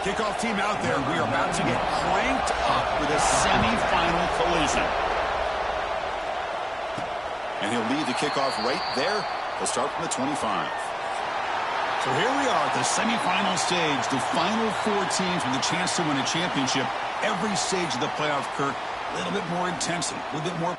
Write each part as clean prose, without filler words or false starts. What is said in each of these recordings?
Kickoff team out there. We are about to get cranked up with a semifinal collision. And he'll lead the kickoff right there. He'll start from the 25. So here we are at the semifinal stage. The final four teams with a chance to win a championship. Every stage of the playoff, Kirk, a little bit more intensity, a little bit more.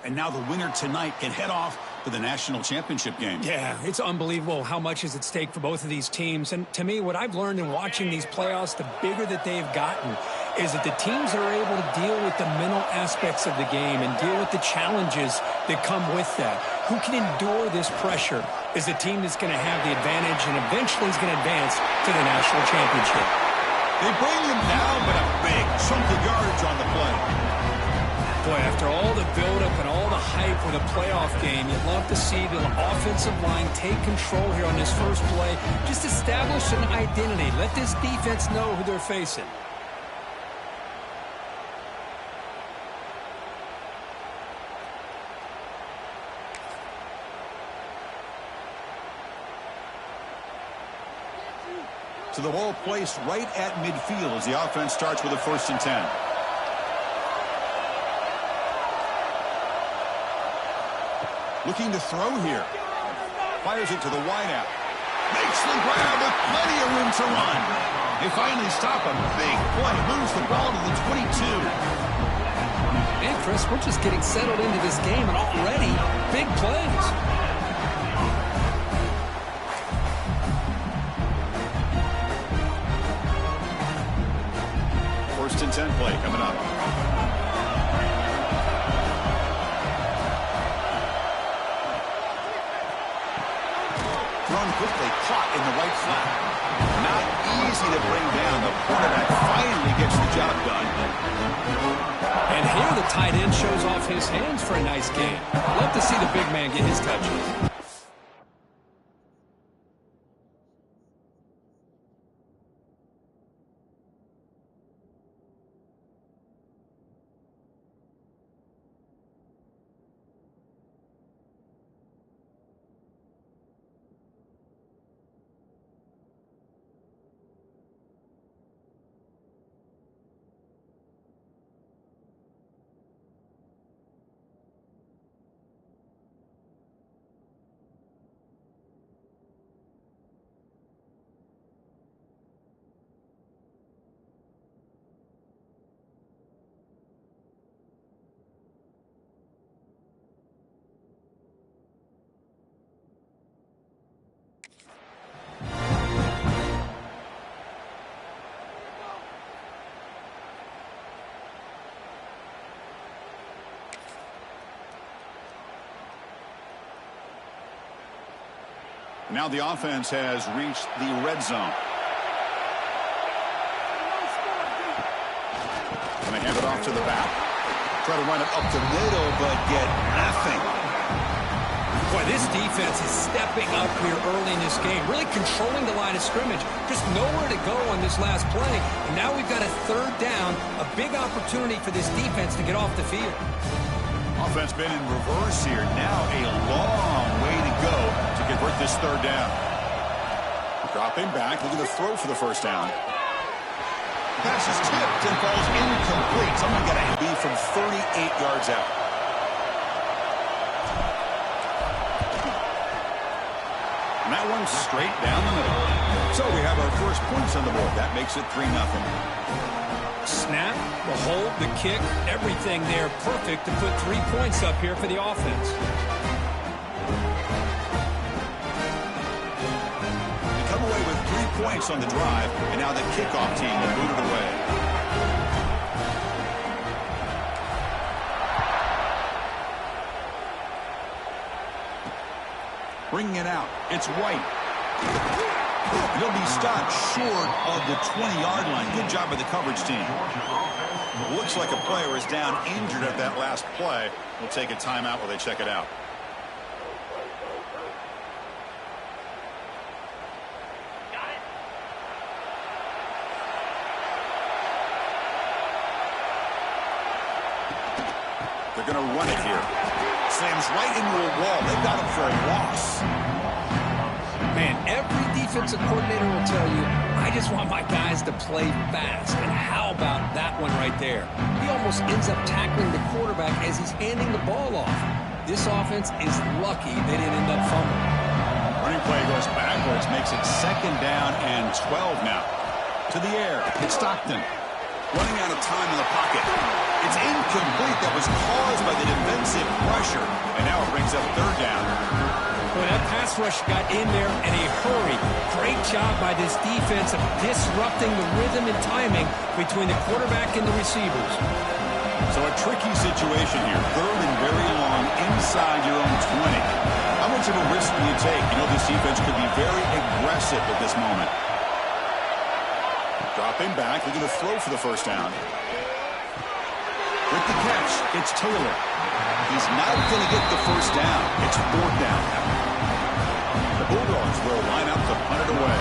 And now the winner tonight can head off to the national championship game. Yeah, it's unbelievable how much is at stake for both of these teams. And to me, what I've learned in watching these playoffs, the bigger that they've gotten, is that the teams are able to deal with the mental aspects of the game and deal with the challenges that come with that. Who can endure this pressure is the team that's going to have the advantage and eventually is going to advance to the national championship. They bring them down, but a big chunk of yardage on the play. Boy, after all the buildup and all the hype with a playoff game, you'd love to see the offensive line take control here on this first play. Just establish an identity. Let this defense know who they're facing. So the ball placed right at midfield as the offense starts with a 1st and 10. Looking to throw here. Fires it to the wideout. Makes the grab with plenty of room to run. They finally stop a big play. Moves the ball to the 22. And Chris, we're just getting settled into this game and already big plays. First and 10 play coming up. Run quickly, caught in the right flat. Not easy to bring down. The quarterback finally gets the job done. And here the tight end shows off his hands for a nice game. Love to see the big man get his touches. Now the offense has reached the red zone. And they hand it off to the back. Try to run it up the middle, but get nothing. Boy, Boy, this defense is stepping up here early in this game, really controlling the line of scrimmage. Just nowhere to go on this last play. And now we've got a third down, a big opportunity for this defense to get off the field. Offense been in reverse here. Now a long way to go to convert this third down. Dropping back, looking to throw for the first down. Pass is tipped and falls incomplete. Someone got to be from 38 yards out. And that one's straight down the middle. So we have our first points on the board. That makes it 3-0. Snap, the hold, the kick, everything there perfect to put 3 points up here for the offense. They come away with 3 points on the drive, and now the kickoff team will boot it away. Bringing it out, it's White. He'll be stopped short of the 20-yard line. Good job by the coverage team. Looks like a player is down injured at that last play. We'll take a timeout while they check it out. They're going to run it here. Slams right into a wall. They've got him for a loss. Man, every defensive coordinator will tell you, I just want my guys to play fast. And how about that one right there? He almost ends up tackling the quarterback as he's handing the ball off. This offense is lucky they didn't end up fumbling. Running play goes backwards, makes it 2nd down and 12 now. To the air, it's Stockton. Running out of time in the pocket. It's incomplete. That was caused by the defensive pressure. And now it brings up 3rd down. Boy, that pass rush got in there in a hurry. Great job by this defense of disrupting the rhythm and timing between the quarterback and the receivers. So a tricky situation here. 3rd and very long inside your own 20. How much of a risk do you take? You know this defense could be very aggressive at this moment. Dropping back, looking to throw for the first down. With the catch, it's Taylor. He's not going to get the first down. It's 4th down. The Bulldogs will line up to punt it away.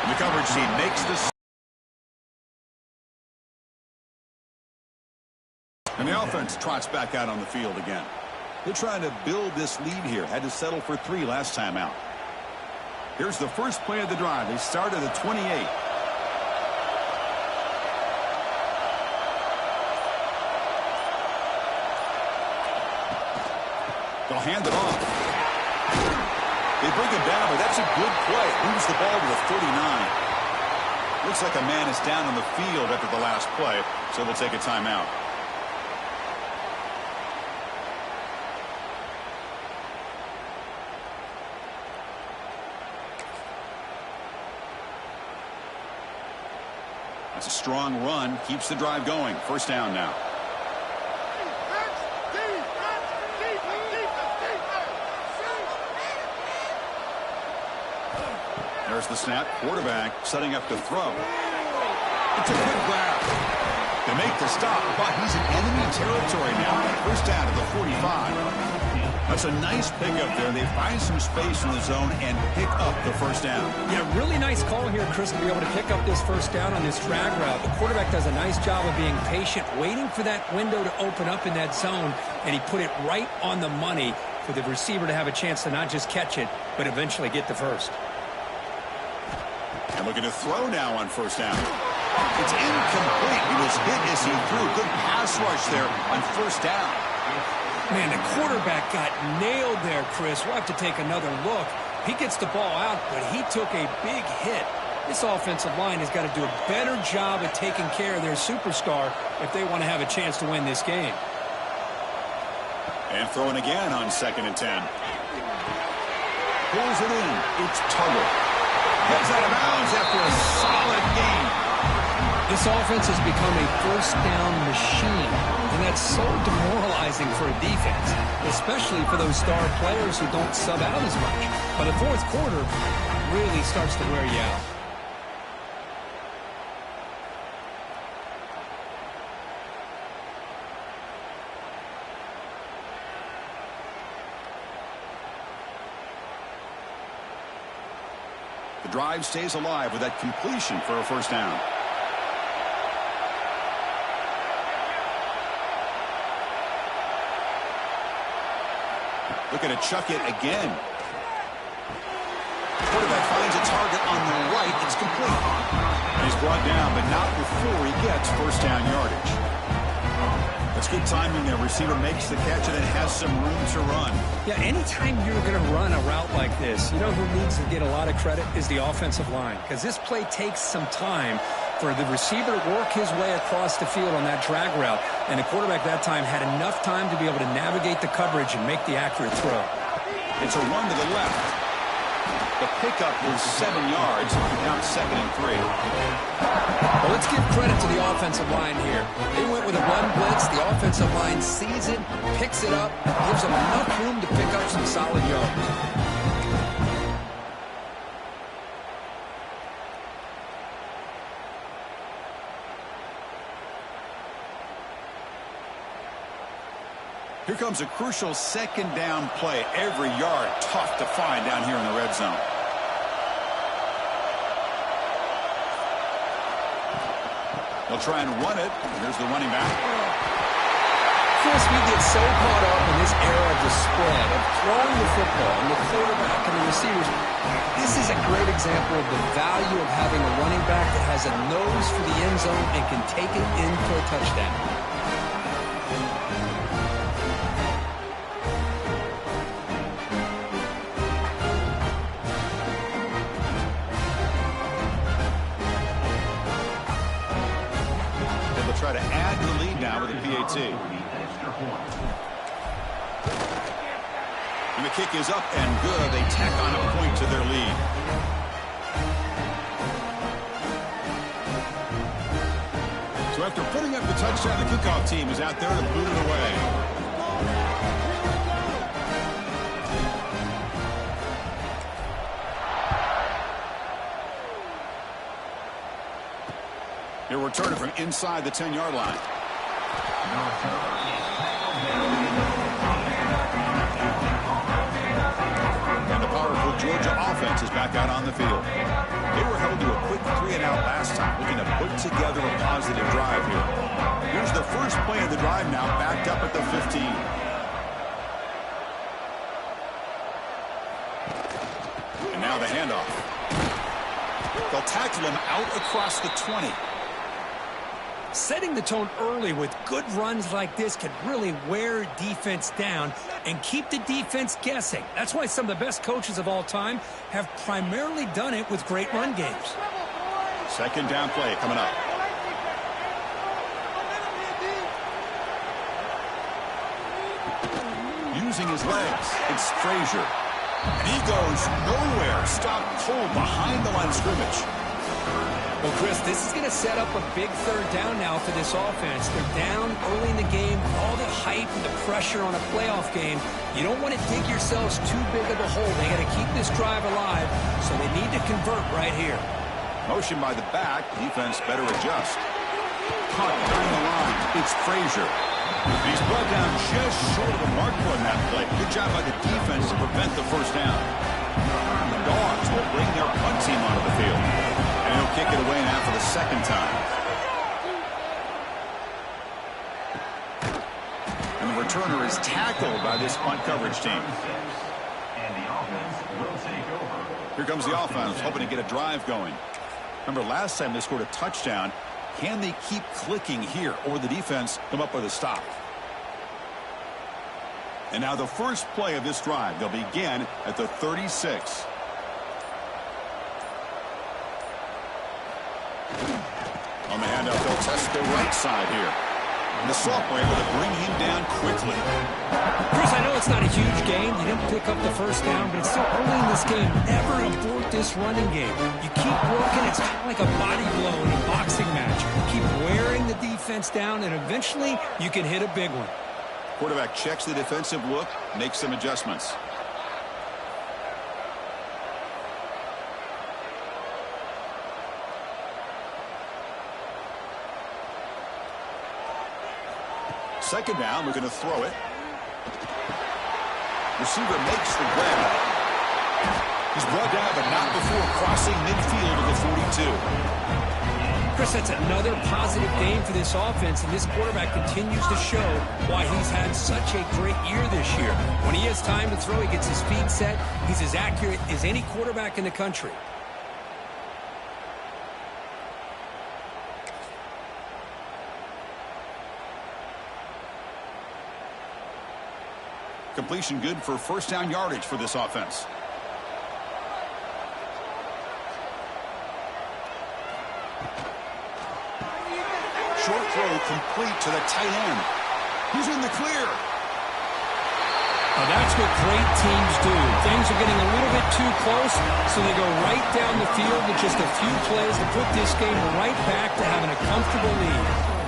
And the coverage team makes this. And the offense trots back out on the field again. They're trying to build this lead here. Had to settle for 3 last time out. Here's the first play of the drive. They start at the 28. They'll hand it off. They bring him down, but that's a good play. Moves the ball to the 39. Looks like a man is down on the field after the last play, so they'll take a timeout. That's a strong run. Keeps the drive going. First down now. There's the snap. Quarterback setting up to throw. It's a quick grab. They make the stop, but he's in enemy territory now. First down at the 45. That's a nice pickup there. They find some space in the zone and pick up the first down. Yeah, really nice call here, Chris, to be able to pick up this first down on this drag route. The quarterback does a nice job of being patient, waiting for that window to open up in that zone, and he put it right on the money for the receiver to have a chance to not just catch it, but eventually get the first. And looking to throw now on first down. It's incomplete. He was hit as he threw. Good pass rush there on first down. Man, the quarterback got nailed there, Chris. We'll have to take another look. He gets the ball out, but he took a big hit. This offensive line has got to do a better job of taking care of their superstar if they want to have a chance to win this game. And throwing again on 2nd and 10. Pulls it in. It's Tuggle. Gets out of bounds after a solid game. This offense has become a first down machine, and that's so demoralizing for a defense, especially for those star players who don't sub out as much. But the fourth quarter really starts to wear you out. The drive stays alive with that completion for a first down. Looking to chuck it again. Quarterback finds a target on the right. It's complete. He's brought down, but not before he gets first down yardage. That's good timing there. Receiver makes the catch and then has some room to run. Yeah, anytime you're going to run a route like this, you know who needs to get a lot of credit is the offensive line. Because this play takes some time for the receiver to work his way across the field on that drag route. And the quarterback that time had enough time to be able to navigate the coverage and make the accurate throw. It's a run to the left. The pickup is 7 yards. Now 2nd and 3. Well, let's give credit to the offensive line here. They went with a run blitz. The offensive line sees it, picks it up, gives them enough room to pick up some solid yards. Here comes a crucial 2nd down play. Every yard tough to find down here in the red zone. They'll try and run it. Here's the running back. Chris, we get so caught up in this era of the spread, of throwing the football, and the quarterback and the receivers. This is a great example of the value of having a running back that has a nose for the end zone and can take it in for a touchdown. Try to add the lead now with a PAT. And the kick is up and good. They tack on a point to their lead. So after putting up the touchdown, the kickoff team is out there to boot it away. He'll return it from inside the 10-yard line. And the powerful Georgia offense is back out on the field. They were held to a quick 3-and-out last time, looking to put together a positive drive here. Here's the first play of the drive now, backed up at the 15. And now the handoff. They'll tackle him out across the 20. Setting the tone early with good runs like this can really wear defense down and keep the defense guessing. That's why some of the best coaches of all time have primarily done it with great run games. 2nd down play coming up. Using his legs, it's Frazier. And he goes nowhere. Stopped cold behind the line of scrimmage. Well, Chris, this is going to set up a big 3rd down now for this offense. They're down early in the game. All the hype and the pressure on a playoff game. You don't want to dig yourselves too big of a hole. They got to keep this drive alive, so they need to convert right here. Motion by the back. Defense better adjust. Caught behind the line. It's Frazier. He's brought down just short of the mark on that play. Good job by the defense to prevent the first down. The Dogs will bring their punt team onto the field. And he'll kick it away now for the 2nd time. And the returner is tackled by this punt coverage team. Here comes the offense, hoping to get a drive going. Remember, last time they scored a touchdown. Can they keep clicking here, or the defense come up with a stop? And now the first play of this drive. They'll begin at the 36. On the handoff, they'll test the right side here. And the sophomore able to bring him down quickly. Chris, I know it's not a huge game. You didn't pick up the first down, but it's still early in this game. Never abort this running game. You keep working. It's kind of like a body blow in a boxing match. Keep wearing the defense down, and eventually you can hit a big one. Quarterback checks the defensive look, makes some adjustments. Second down, we're going to throw it. Receiver makes the grab. He's brought down, but not before crossing midfield of the 42. Chris, that's another positive game for this offense, and this quarterback continues to show why he's had such a great year this year. When he has time to throw, he gets his feet set. He's as accurate as any quarterback in the country. Completion good for first down yardage for this offense. Short throw complete to the tight end. He's in the clear. Now that's what great teams do. Things are getting a little bit too close, so they go right down the field with just a few plays to put this game right back to having a comfortable lead.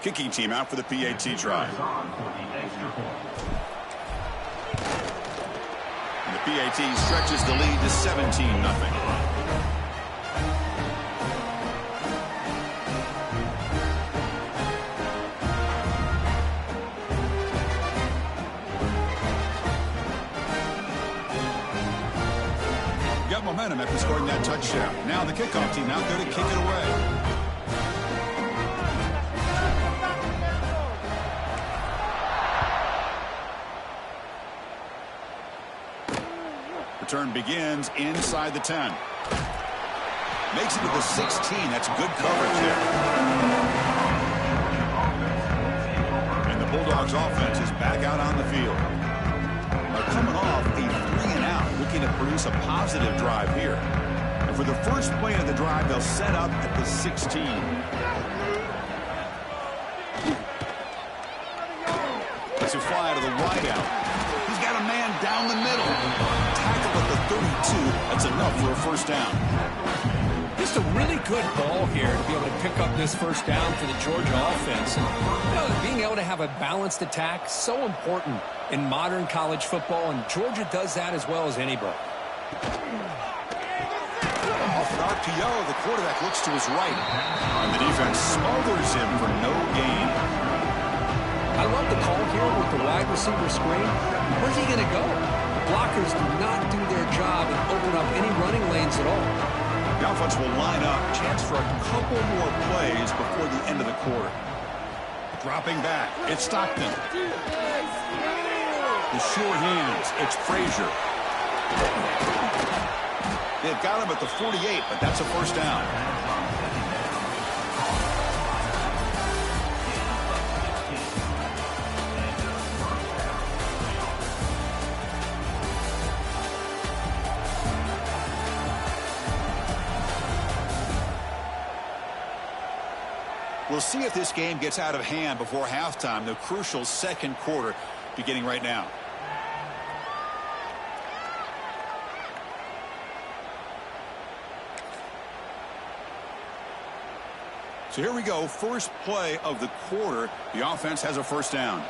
Kicking team out for the PAT try. And the PAT stretches the lead to 17-0. Got momentum after scoring that touchdown. Now the kickoff team out there to kick it away. Return begins inside the 10. Makes it to the 16. That's good coverage there. And the Bulldogs offense is back out on the field. They're coming off a 3-and-out, looking to produce a positive drive here. And for the first play of the drive, they'll set up at the 16. Let's a fly to the wideout. He's got a man down the middle. Tackle at the 32. That's enough for a first down. Just a really good ball here to be able to pick up this first down for the Georgia offense. And, being able to have a balanced attack, so important in modern college football, and Georgia does that as well as anybody. Off an RPO, the quarterback looks to his right. And the defense smothers him for no gain. I love the call here with the wide receiver screen. Where's he going to go? The blockers do not do their job and open up any running lanes at all. The offense will line up. Chance for a couple more plays before the end of the quarter. Dropping back. It's Stockton. The sure hands. It's Frazier. They've got him at the 48, but that's a first down. We'll see if this game gets out of hand before halftime. The crucial second quarter beginning right now. So here we go. First play of the quarter. The offense has a first down.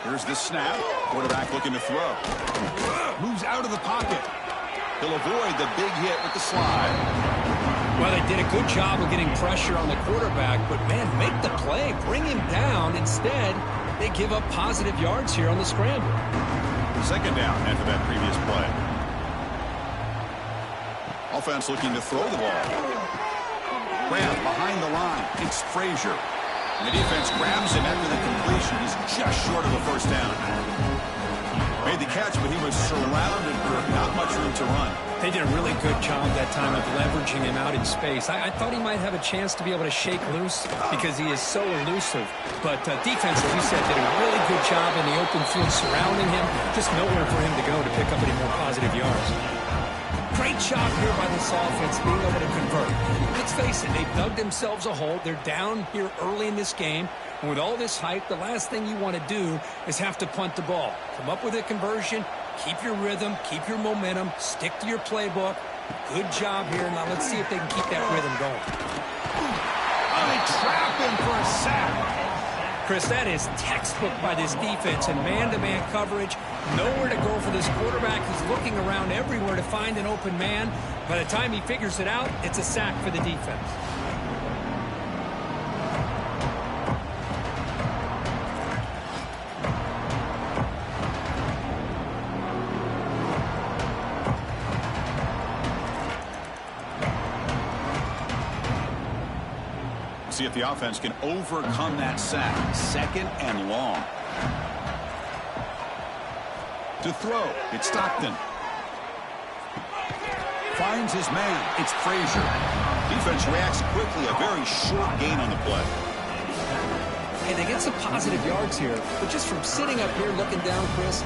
Here's the snap. Quarterback looking to throw. Moves out of the pocket. He'll avoid the big hit with the slide. Well, they did a good job of getting pressure on the quarterback, but, man, make the play. Bring him down. Instead, they give up positive yards here on the scramble. Second down after that previous play. Offense looking to throw the ball. Grab behind the line. It's Frazier. And the defense grabs him after the completion. He's just short of a first down. Made the catch, but he was surrounded for not much room to run. They did a really good job that time of leveraging him out in space. I thought he might have a chance to be able to shake loose because he is so elusive. But defense, as you said, did a really good job in the open field surrounding him. Just nowhere for him to go to pick up any more positive yards. Great job here by this offense being able to convert. Let's face it, they've dug themselves a hole. They're down here early in this game. And with all this hype, the last thing you want to do is have to punt the ball. Come up with a conversion, keep your rhythm, keep your momentum, stick to your playbook. Good job here. Now let's see if they can keep that rhythm going. Oh, they trap him for a sack. Chris, that is textbook by this defense and man-to-man coverage. Nowhere to go for this quarterback who's looking around everywhere to find an open man. By the time he figures it out, it's a sack for the defense. See if the offense can overcome that sack. 2nd and long. To throw, it's Stockton. Finds his man. It's Frazier. Defense reacts quickly. A very short gain on the play. Hey, they get some positive yards here, but just from sitting up here looking down, Chris,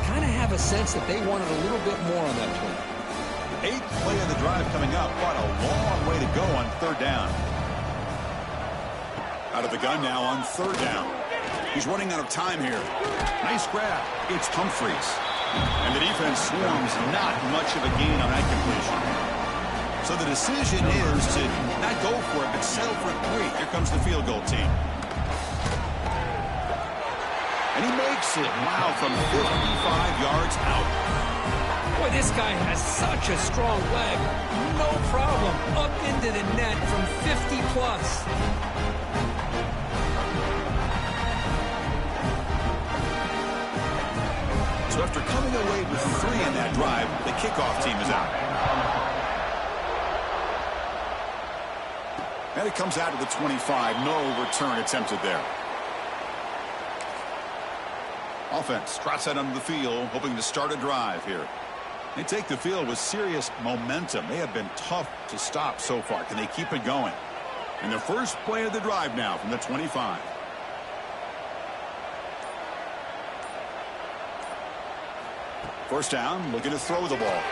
kind of have a sense that they wanted a little bit more on that play. 8th play of the drive coming up. What a long way to go on 3rd down. Out of the gun now on 3rd down. He's running out of time here. Nice grab. It's Humphreys. And the defense swarms. Not much of a gain on that completion. So the decision is to not go for it, but settle for 3. Here comes the field goal team. And he makes it. Wow, from 55 yards out. Boy, this guy has such a strong leg. No problem. Up into the net from 50 plus. So after coming away with 3 in that drive, the kickoff team is out. And it comes out to the 25. No return attempted there. Offense trots out onto the field, hoping to start a drive here. They take the field with serious momentum. They have been tough to stop so far. Can they keep it going? And the first play of the drive now from the 25. First down, looking to throw the ball.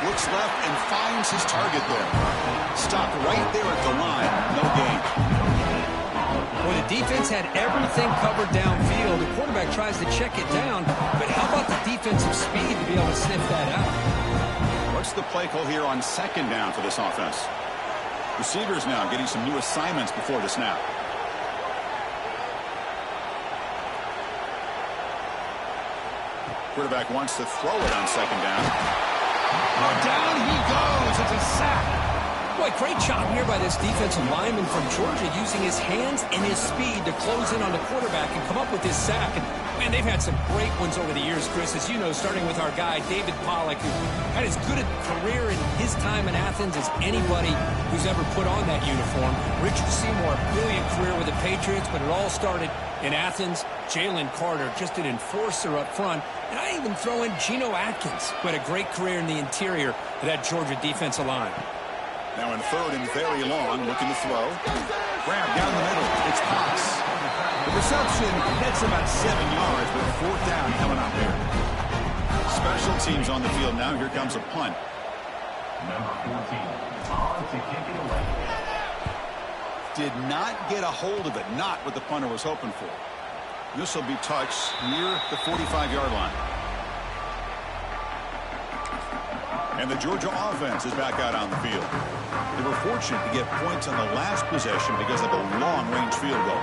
Looks left and finds his target there. Stopped right there at the line. No gain. Well, the defense had everything covered downfield. The quarterback tries to check it down, but how about the defensive speed to be able to sniff that out? What's the play call here on 2nd down for this offense? Receivers now getting some new assignments before the snap. Quarterback wants to throw it on 2nd down. Oh, down he goes. It's a sack. Boy, great job here by this defensive lineman from Georgia using his hands and his speed to close in on the quarterback and come up with this sack. And, man, they've had some great ones over the years, Chris, as you know, starting with our guy, David Pollack, who had as good a career in his time in Athens as anybody who's ever put on that uniform. Richard Seymour, brilliant career with the Patriots, but it all started in Athens. Jalen Carter, just an enforcer up front. And I even throw in Geno Atkins, who had a great career in the interior of that Georgia defensive line. Now in 3rd and very long, looking to throw. Grab down the middle. It's Cox. The reception gets about 7 yards, but 4th down coming up here. Special teams on the field now. Here comes a punt. Number 14, on to kick it away. Did not get a hold of it. Not what the punter was hoping for. This will be touched near the 45-yard line. And the Georgia offense is back out on the field. They were fortunate to get points on the last possession because of a long-range field goal.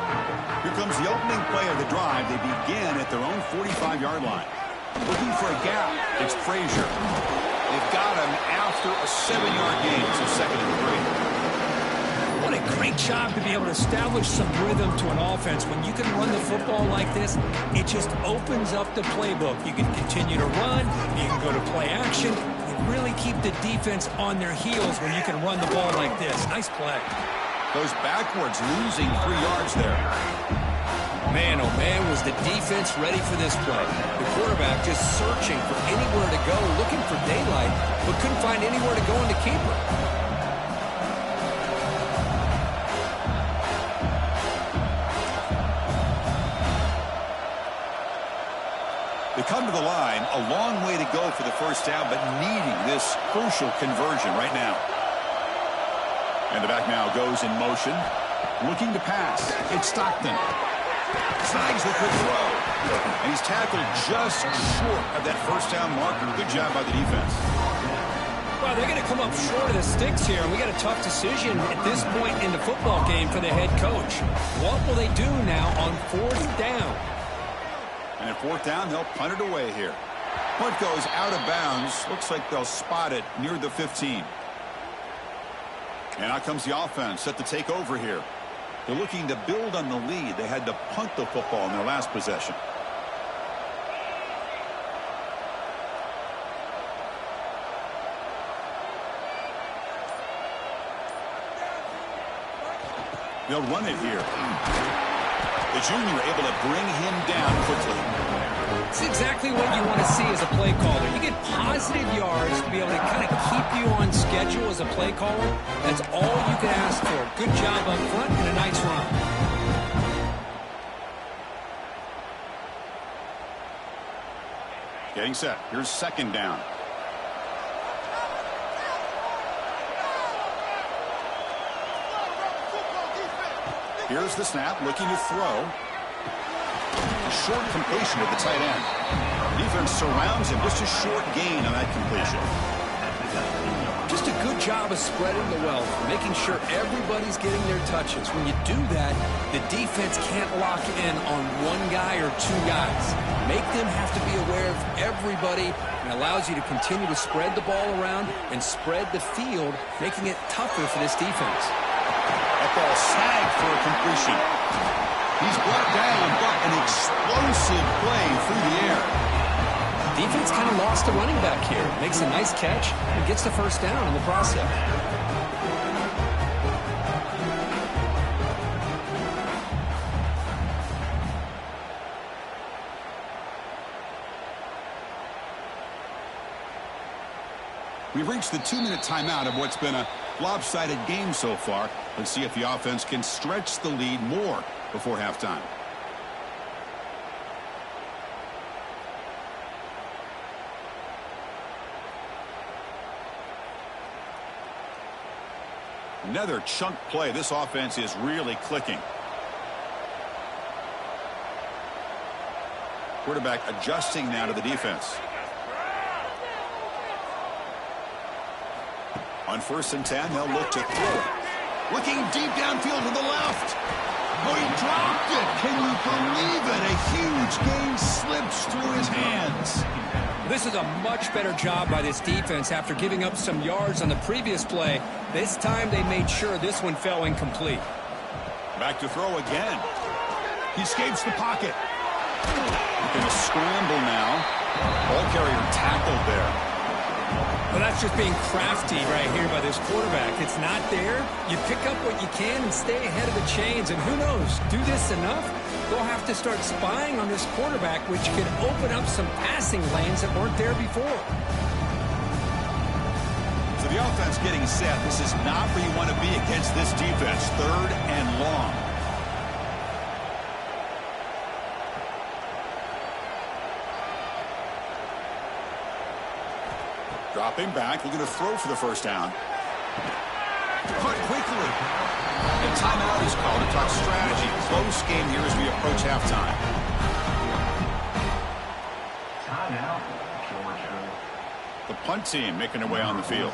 Here comes the opening play of the drive. They begin at their own 45-yard line. Looking for a gap. It's Frazier. They've got him after a 7-yard gain, so 2nd and 3. What a great job to be able to establish some rhythm to an offense. When you can run the football like this, it just opens up the playbook. You can continue to run. You can go to play action. You really keep the defense on their heels when you can run the ball like this. Nice play. Goes backwards, losing 3 yards there. Man, oh man, was the defense ready for this play. The quarterback just searching for anywhere to go, looking for daylight, but couldn't find anywhere to go in the keeper. They come to the line, a long way to go for the first down, but needing this crucial conversion right now. And the back now goes in motion, looking to pass. It's Stockton. Snags the quick throw. And he's tackled just short of that first down marker. Good job by the defense. Well, they're going to come up short of the sticks here, and we got a tough decision at this point in the football game for the head coach. What will they do now on 4th down? And at 4th down, they'll punt it away here. Punt goes out of bounds. Looks like they'll spot it near the 15. And out comes the offense set to take over here. They're looking to build on the lead. They had to punt the football in their last possession. They'll run it here. The junior able to bring him down quickly. It's exactly what you want to see as a play caller. You get positive yards to be able to kind of keep you on schedule as a play caller. That's all you can ask for. Good job up front and a nice run. Getting set. Here's 2nd down. Here's the snap, looking to throw. A short completion at the tight end. Defense surrounds him. Just a short gain on that completion. Just a good job of spreading the wealth, making sure everybody's getting their touches. When you do that, the defense can't lock in on one guy or 2 guys. Make them have to be aware of everybody, and allows you to continue to spread the ball around and spread the field, making it tougher for this defense. That ball sagged for a completion. He's brought down, but an explosive play through the air. Defense kind of lost the running back here. Makes a nice catch and gets the 1st down in the process. We've reached the 2-minute timeout of what's been a lopsided game so far. Let's see if the offense can stretch the lead more before halftime. Another chunk play. This offense is really clicking. Quarterback adjusting now to the defense. On 1st and 10, they'll look to throw it. Looking deep downfield to the left. Oh, he dropped it. Can you believe it? A huge gain slips through his hands. This is a much better job by this defense after giving up some yards on the previous play. This time they made sure this one fell incomplete. Back to throw again. He escapes the pocket. Looking to scramble now. Ball carrier tackled there. Well, that's just being crafty right here by this quarterback. It's not there. You pick up what you can and stay ahead of the chains. And who knows, do this enough, they'll have to start spying on this quarterback, which can open up some passing lanes that weren't there before. So the offense getting set. This is not where you want to be against this defense. 3rd and long. Dropping back, looking to throw for the 1st down. Cut quickly. And timeout is called to talk strategy. Close game here as we approach halftime. Timeout, Georgia. The punt team making their way on the field.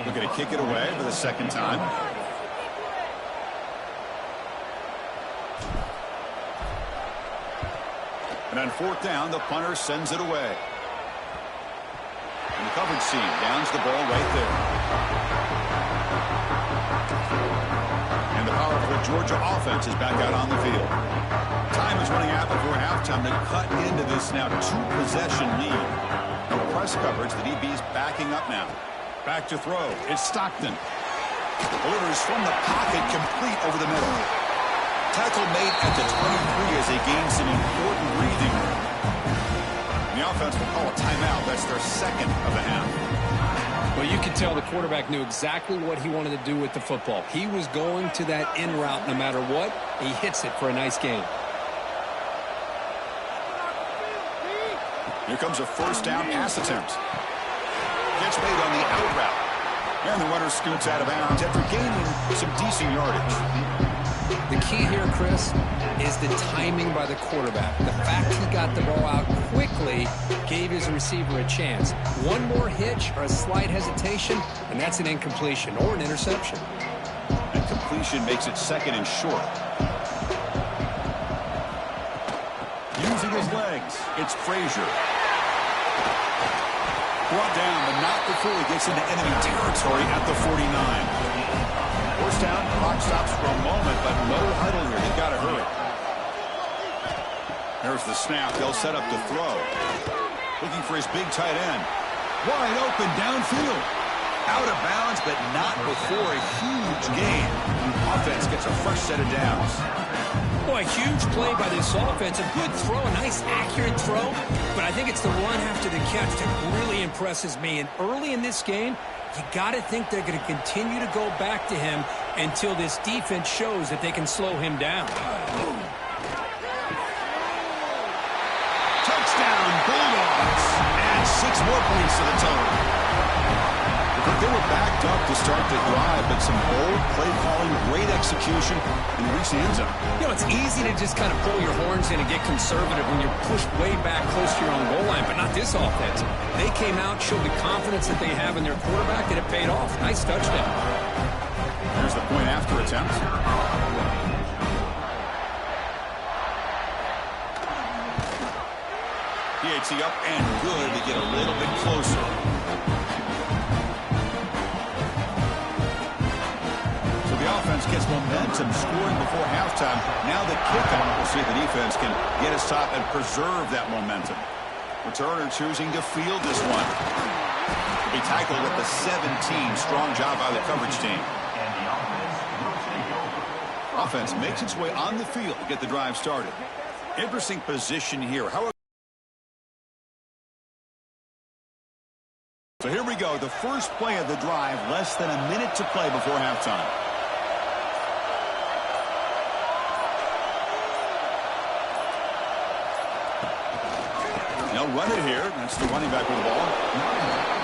Looking to kick it away for the 2nd time. And on 4th down, the punter sends it away. And the coverage team downs the ball right there. And the powerful Georgia offense is back out on the field. Time is running out before halftime to cut into this now 2-possession lead. No press coverage. The DB's backing up now. Back to throw. It's Stockton. Delivers from the pocket, complete over the middle. Tackle made at the 23 as they gain some important breathing room. The offense will call a timeout. That's their 2nd of the half. Well, you could tell the quarterback knew exactly what he wanted to do with the football. He was going to that in route no matter what. He hits it for a nice gain. Here comes a 1st down pass attempt. Catch made on the out route. And the runner scoots out of bounds after gaining some decent yardage. The key here, Chris, is the timing by the quarterback. The fact he got the ball out quickly gave his receiver a chance. One more hitch or a slight hesitation, and that's an incompletion or an interception. That completion makes it second and short. Using his legs, it's Frazier. Brought down, but not before he gets into enemy territory at the 49. First down, clock stops for a moment, but no huddle here. They've got to hurry. There's the snap. They'll set up to throw. Looking for his big tight end. Wide open downfield. Out of bounds, but not before a huge gain. Offense gets a fresh set of downs. Boy, huge play by this offense. A good throw, a nice accurate throw. But I think it's the run after the catch that really impresses me. And early in this game, you got to think they're going to continue to go back to him until this defense shows that they can slow him down. Touchdown, Bulldogs. And 6 more points to the total. They were backed up to start the drive, but some bold play calling, great execution, and reach the end zone. You know, it's easy to just kind of pull your horns in and get conservative when you're pushed way back close to your own goal line, but not this offense. They came out, showed the confidence that they have in their quarterback, and it paid off. Nice touchdown. There's the point after attempt. PAT up and good to get a little bit closer. The offense gets momentum scoring before halftime. Now the kickoff. We'll see if the defense can get a stop and preserve that momentum. Returner choosing to field this one. He'll be tackled at the 17. Strong job by the coverage team. Offense makes its way on the field to get the drive started. Interesting position here. So here we go. The first play of the drive. Less than a minute to play before halftime. Run it here. That's the running back with the ball.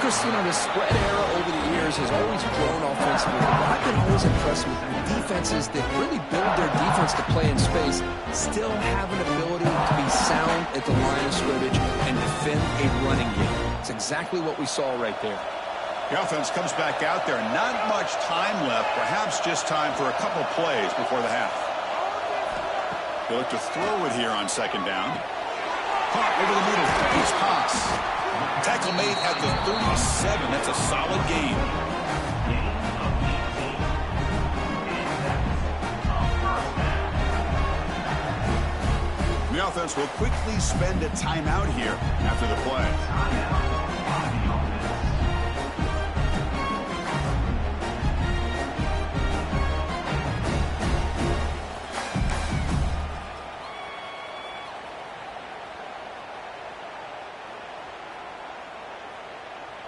Chris, you know, the spread era over the years has always grown offensively. But I've been always impressed with defenses that really build their defense to play in space, still have an ability to be sound at the line of scrimmage and defend a running game. It's exactly what we saw right there. The offense comes back out there. Not much time left. Perhaps just time for a couple plays before the half. They look to throw it here on second down. Caught over the middle. Nice pass. Tackle made at the 37. That's a solid gain. The offense will quickly spend a timeout here after the play.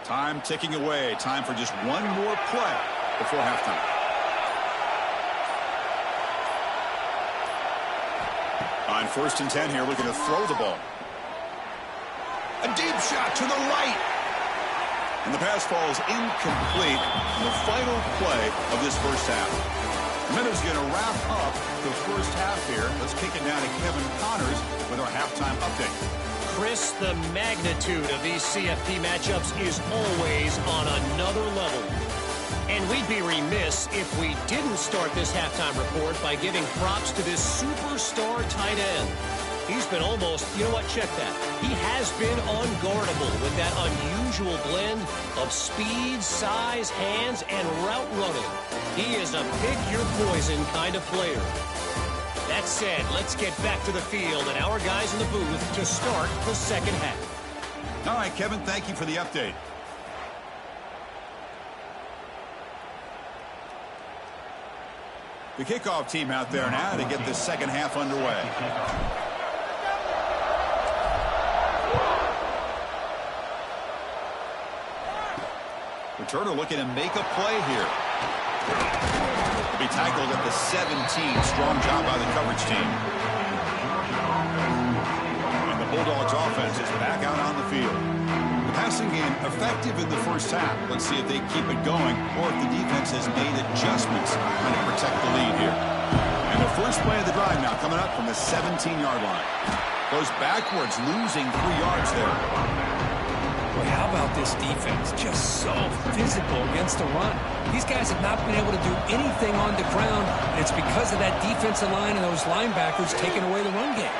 Time ticking away. Time for just one more play before halftime. On 1st and 10 here, looking to throw the ball. A deep shot to the right. And the pass falls incomplete in the final play of this first half. Minutes going to wrap up the first half here. Let's kick it down to Kevin Connors with our halftime update. Chris, the magnitude of these CFP matchups is always on another level. And we'd be remiss if we didn't start this halftime report by giving props to this superstar tight end. He's been almost, you know what, check that. He has been unguardable with that unusual blend of speed, size, hands, and route running. He is a pick-your-poison kind of player. That said, let's get back to the field and our guys in the booth to start the second half. All right, Kevin, thank you for the update. The kickoff team out there now to get the second half underway. Returner looking to make a play here. Be tackled at the 17. Strong job by the coverage team. And the Bulldogs offense is back out on the field. The passing game effective in the first half. Let's see if they keep it going or if the defense has made adjustments trying to protect the lead here. And the first play of the drive now coming up from the 17-yard line. Goes backwards, losing 3 yards there. Boy, how about this defense? Just so physical against the run. These guys have not been able to do anything on the ground, and it's because of that defensive line and those linebackers taking away the run game.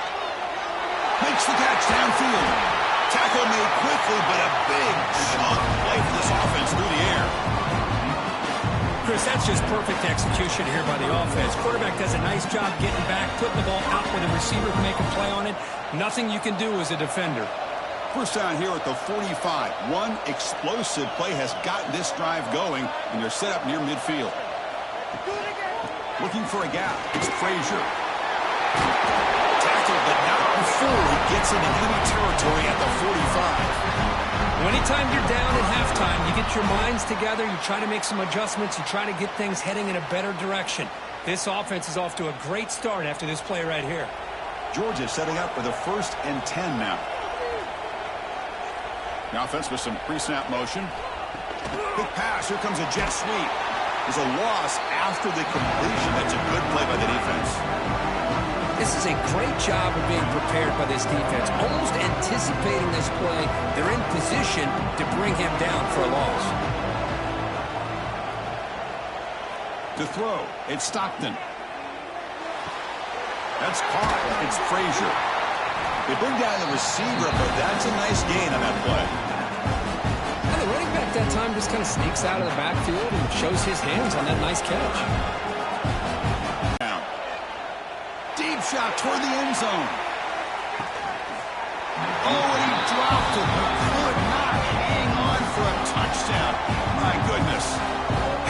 Makes the catch downfield. Tackle made quickly, but a big chunk play for this offense through the air. Chris, that's just perfect execution here by the offense. Quarterback does a nice job getting back, putting the ball out where the receiver can make a play on it. Nothing you can do as a defender. First down here at the 45. One explosive play has gotten this drive going, and they're set up near midfield. Looking for a gap. It's Frazier. Tackled, but not before he gets into enemy territory at the 45. Anytime you're down at halftime, you get your minds together, you try to make some adjustments, you try to get things heading in a better direction. This offense is off to a great start after this play right here. Georgia setting up for the 1st and 10 now. The offense with some pre-snap motion. Big pass. Here comes a jet sweep. There's a loss after the completion. That's a good play by the defense. This is a great job of being prepared by this defense. Almost anticipating this play. They're in position to bring him down for a loss. To throw, it's Stockton. That's caught. It's Frazier. They bring down the receiver, but that's a nice gain on that play. And the running back that time just kind of sneaks out of the backfield and shows his hands on that nice catch. Down. Deep shot toward the end zone. Oh, and he dropped it. He could not hang on for a touchdown. My goodness.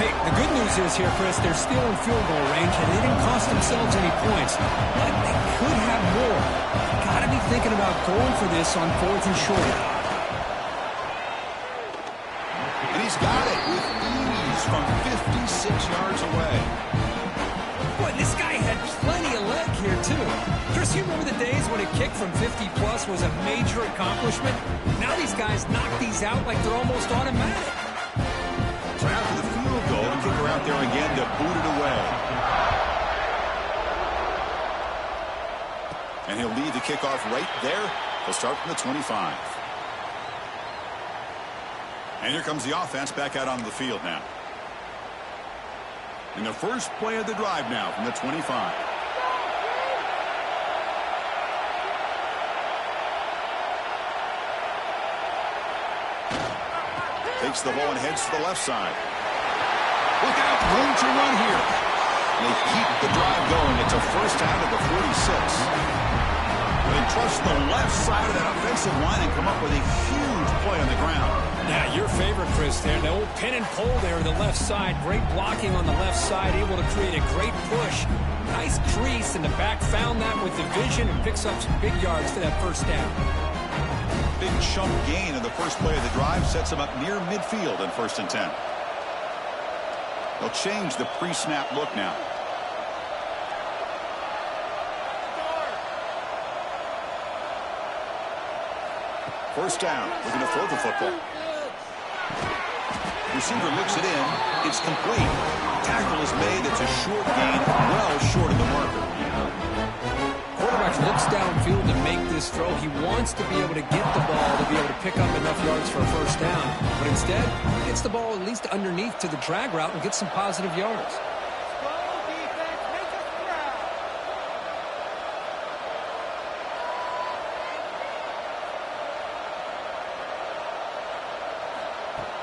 Hey, the good news is here, Chris, they're still in field goal range, and they didn't cost themselves any points. But they could have more. Got to be thinking about going for this on 4th and short. And he's got it with ease from 56 yards away. Boy, this guy had plenty of leg here, too. Chris, you remember the days when a kick from 50-plus was a major accomplishment? Now these guys knock these out like they're almost automatic. So after the field goal, the kicker out there again to boot it away. And he'll lead the kickoff right there. He'll start from the 25. And here comes the offense back out onto the field now. In the first play of the drive now from the 25. Takes the ball and heads to the left side. Look out, room to run here. They keep the drive going. It's a first down at the 46. They trust the left side of that offensive line and come up with a huge play on the ground. Yeah, your favorite, Chris, there. The old pin and pull there on the left side. Great blocking on the left side, able to create a great push. Nice crease, and the back found that with the vision and picks up some big yards for that first down. Big chunk gain in the first play of the drive sets them up near midfield in 1st and 10. They'll change the pre-snap look now. First down. Looking to throw the football. Receiver looks it in. It's complete. Tackle is made. It's a short gain, well short of the marker. Quarterback looks downfield to make this throw. He wants to be able to get the ball to be able to pick up enough yards for a first down. But instead, he gets the ball at least underneath to the drag route and gets some positive yards.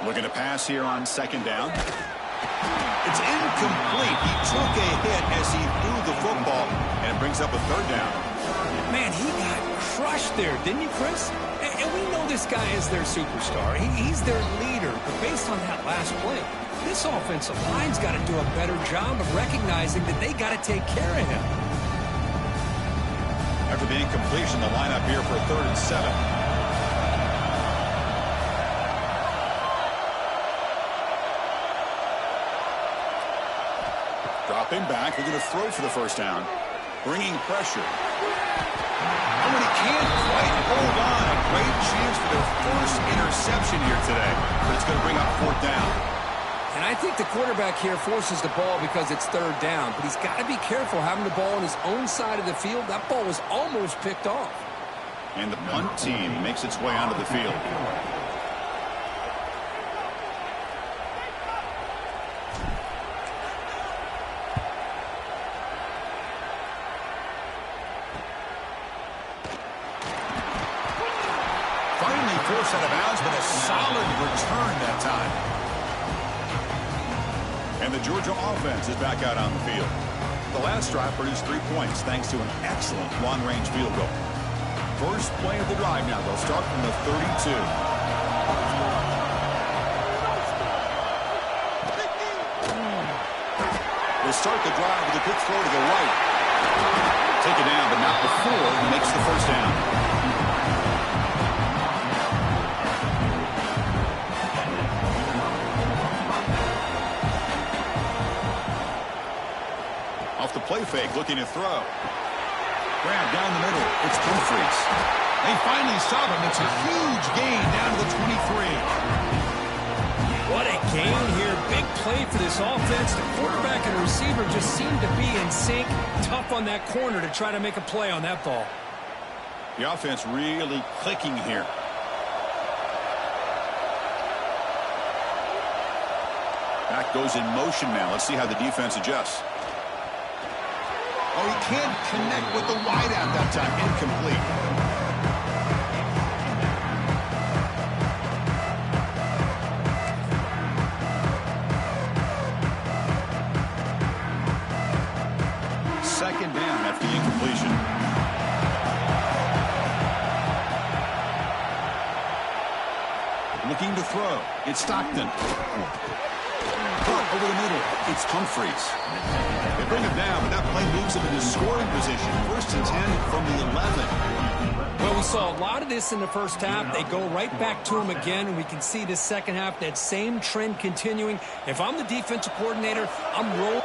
Looking to pass here on 2nd down. It's incomplete. He took a hit as he threw the football, and it brings up a 3rd down. Man, he got crushed there, didn't he, Chris? And we know this guy is their superstar. He's their leader. But based on that last play, this offensive line's got to do a better job of recognizing that they got to take care of him. After the incompletion, the lineup here for a 3rd and 7. Dropping back, they're going to throw for the first down. Bringing pressure. Oh, and he can't quite hold on. A great chance for their first interception here today. But it's going to bring up 4th down. And I think the quarterback here forces the ball because it's 3rd down. But he's got to be careful having the ball on his own side of the field. That ball was almost picked off. And the punt team makes its way onto the field. forced out of bounds, but a solid return that time. And the Georgia offense is back out on the field. The last drive produced 3 points thanks to an excellent long-range field goal. First play of the drive now. They'll start from the 32. We'll start the drive with a quick throw to the right. Take it down, but not before he makes the first down. Off the play fake, looking to throw. Grab down the middle. It's Humphries. They finally stop him. It's a huge gain down to the 23. What a gain here. Big play for this offense. The quarterback and receiver just seem to be in sync. Tough on that corner to try to make a play on that ball. The offense really clicking here. Back goes in motion now. Let's see how the defense adjusts. Oh, he can't connect with the wideout that time. Incomplete. Second down after the incompletion. Looking to throw. It's Stockton. Caught over the middle. It's Humphries. They bring him down, but that play moves him into scoring position. First and 10 from the 11. Well, we saw a lot of this in the first half. They go right back to him again, and we can see this second half, that same trend continuing. If I'm the defensive coordinator, I'm rolling.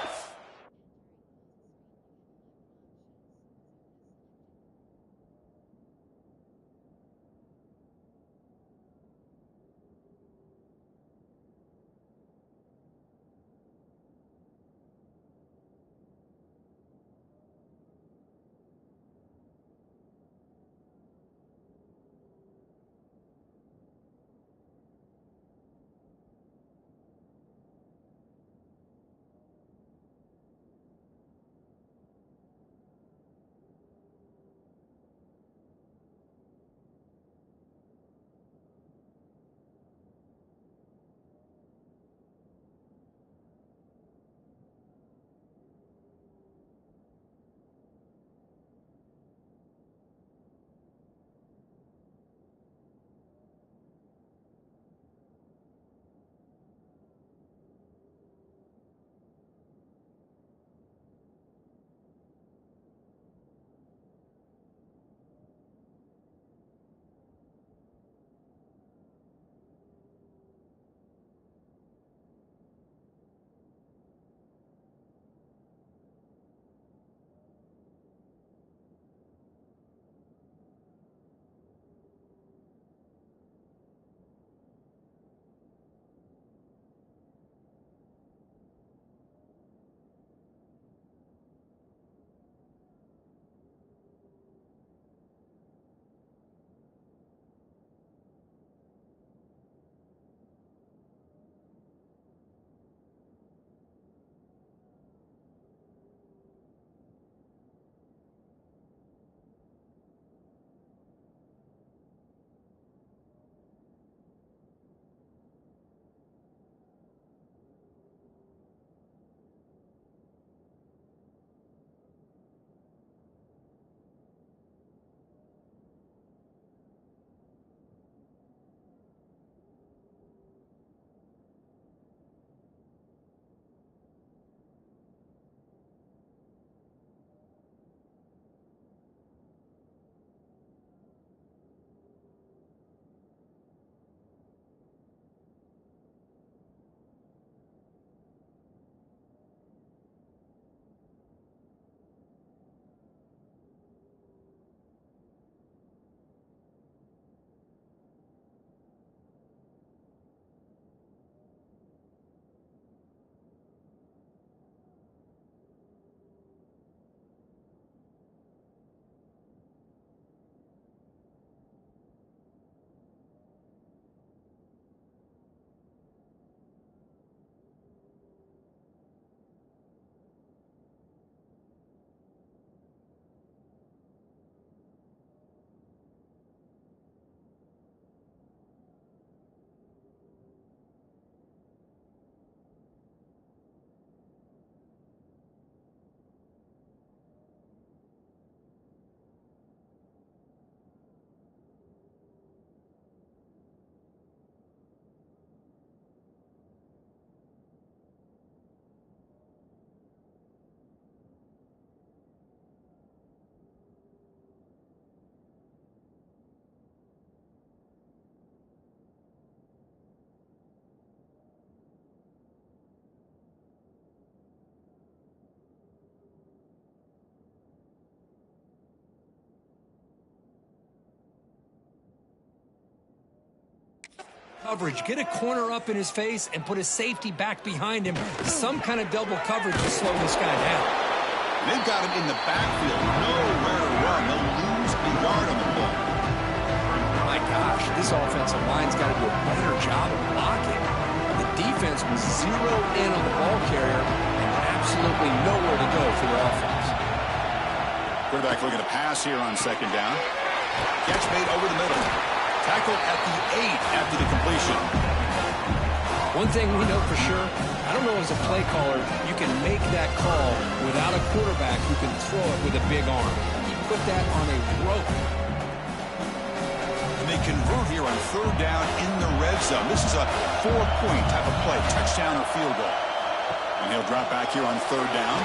Coverage, get a corner up in his face and put a safety back behind him. Some kind of double coverage to slow this guy down. They've got him in the backfield. Nowhere to run. They'll lose a yard on the ball. My gosh, this offensive line's got to do a better job of blocking. The defense was zeroed in on the ball carrier and absolutely nowhere to go for their offense. Quarterback looking to pass here on second down. Catch made over the middle. Tackled at the 8 after the completion. One thing we know for sure, I don't know as a play caller, you can make that call without a quarterback who can throw it with a big arm. He put that on a rope. And they convert here on third down in the red zone. This is a 4-point type of play, touchdown or field goal. And he'll drop back here on third down.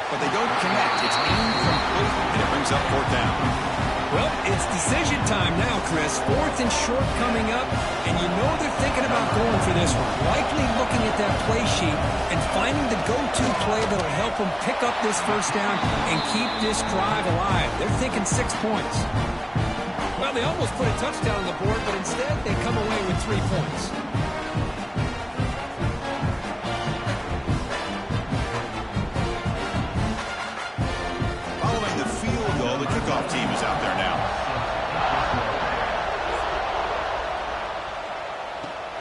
But they don't connect. It's incomplete, and it brings up fourth down. Well, it's decision time now, Chris. Fourth and short coming up, and you know they're thinking about going for this one. Likely looking at that play sheet and finding the go-to play that'll help them pick up this first down and keep this drive alive. They're thinking 6 points. Well, they almost put a touchdown on the board, but instead they come away with 3 points. Following the field goal, the kickoff team is out there now.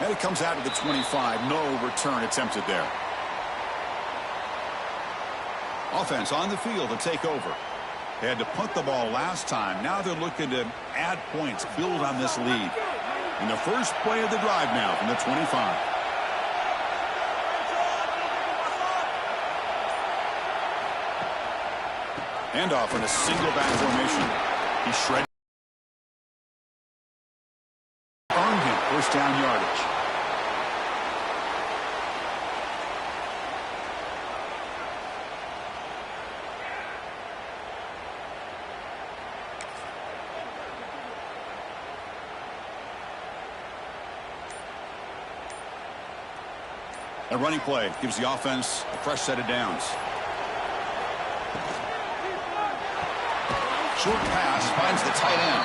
And it comes out to the 25. No return attempted there. Offense on the field to take over. They had to punt the ball last time. Now they're looking to add points, build on this lead. And the first play of the drive now from the 25. Handoff in a single back formation. He shredded. Earned him first down yardage. A running play gives the offense a fresh set of downs. Short pass finds the tight end.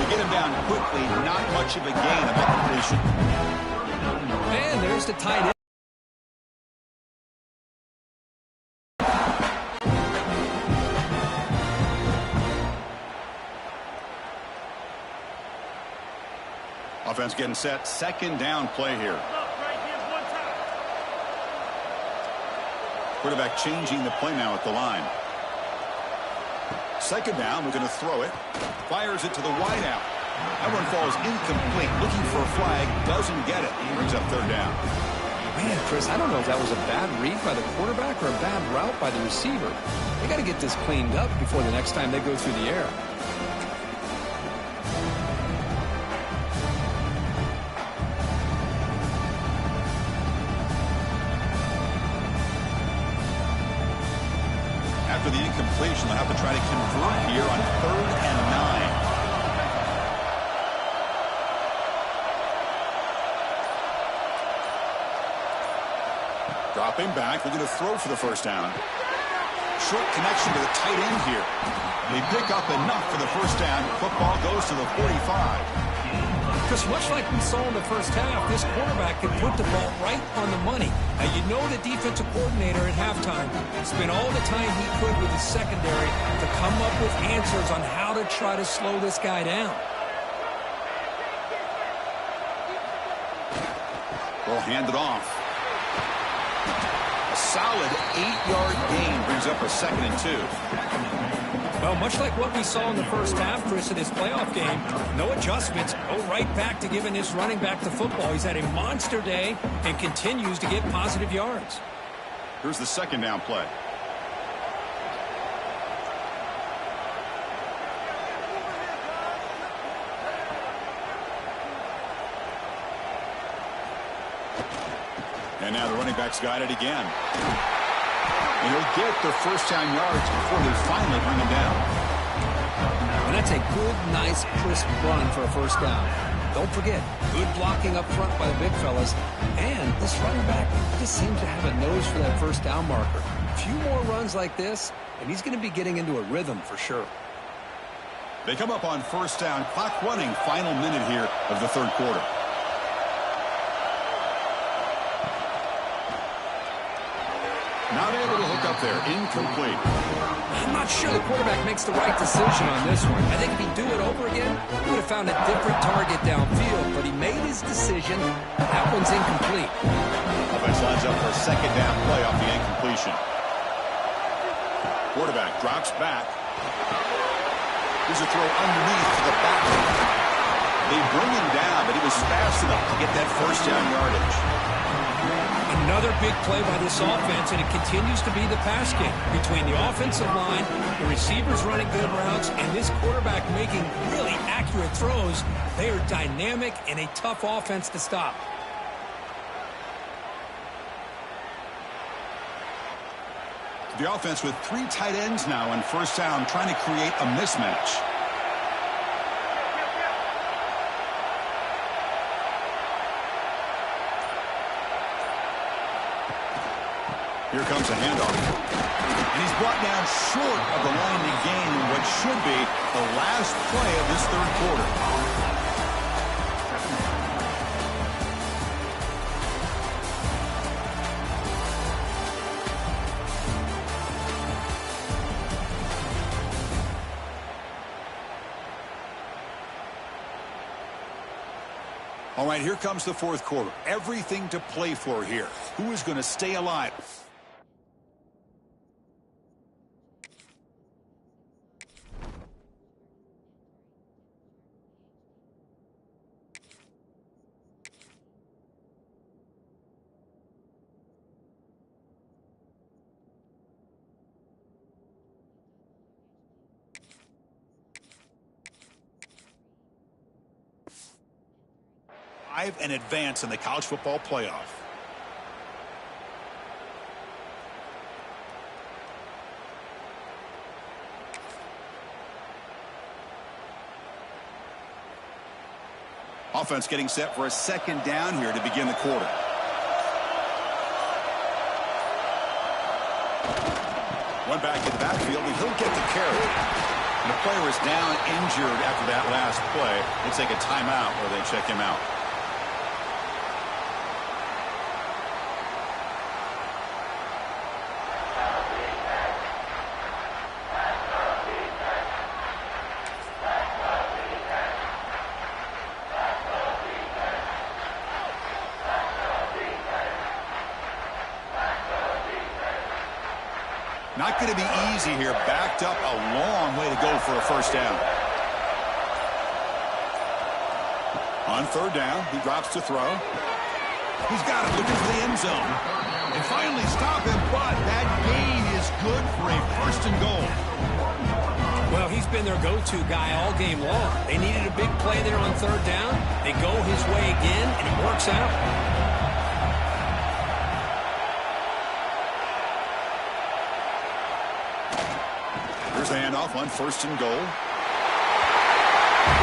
They get him down quickly. Not much of a gain of that completion. And there's the tight end. Offense getting set. Second down play here. Quarterback changing the play now at the line. Second down, we're going to throw it. Fires it to the wideout. That one falls incomplete. Looking for a flag. Doesn't get it. Brings up third down. Man, Chris, I don't know if that was a bad read by the quarterback or a bad route by the receiver. They got to get this cleaned up before the next time they go through the air. After the incompletion, they'll have to try to convert here on 3rd and 9. Dropping back, looking to throw for the first down. Short connection to the tight end here. They pick up enough for the first down. Football goes to the 45. Because much like we saw in the first half, this quarterback can put the ball right on the money. Now, you know the defensive coordinator at halftime spent all the time he could with his secondary to come up with answers on how to try to slow this guy down. We'll hand it off. A solid 8-yard gain brings up a 2nd and 2. Well, much like what we saw in the first half, Chris, in this playoff game, no adjustments. Go right back to giving this running back the football. He's had a monster day and continues to get positive yards. Here's the second down play. And now the running back's got it again. And he'll get their first down yards before they finally bring him down. And that's a good, nice, crisp run for a first down. Don't forget, good blocking up front by the big fellas. And this running back just seems to have a nose for that first down marker. A few more runs like this, and he's going to be getting into a rhythm for sure. They come up on first down. Clock running, final minute here of the third quarter. Not able to hook up there. Incomplete. I'm not sure the quarterback makes the right decision on this one. I think if he'd do it over again, he would have found a different target downfield, but he made his decision. That one's incomplete. Offense lines up for a second down play off the incompletion. Quarterback drops back. Here's a throw underneath to the back. They bring him down, but he was fast enough to get that first down yardage. Another big play by this offense, and it continues to be the pass game between the offensive line, the receivers running good routes, and this quarterback making really accurate throws. They are dynamic and a tough offense to stop. The offense with 3 tight ends now on first down, trying to create a mismatch. Here comes a handoff. And he's brought down short of the line to gain what should be the last play of this third quarter. All right, here comes the fourth quarter. Everything to play for here. Who is going to stay alive? And advance in the college football playoff. Offense getting set for a second down here to begin the quarter. One back in the backfield, and he'll get the carry. And the player is down injured after that last play. They take a timeout or they check him out. Not going to be easy here. Backed up a long way to go for a first down. On third down, he drops to throw. He's got it looking for the end zone. And finally stop him, but that gain is good for a first and goal. Well, he's been their go-to guy all game long. They needed a big play there on third down. They go his way again, and it works out. Here's the handoff on first and goal. Well,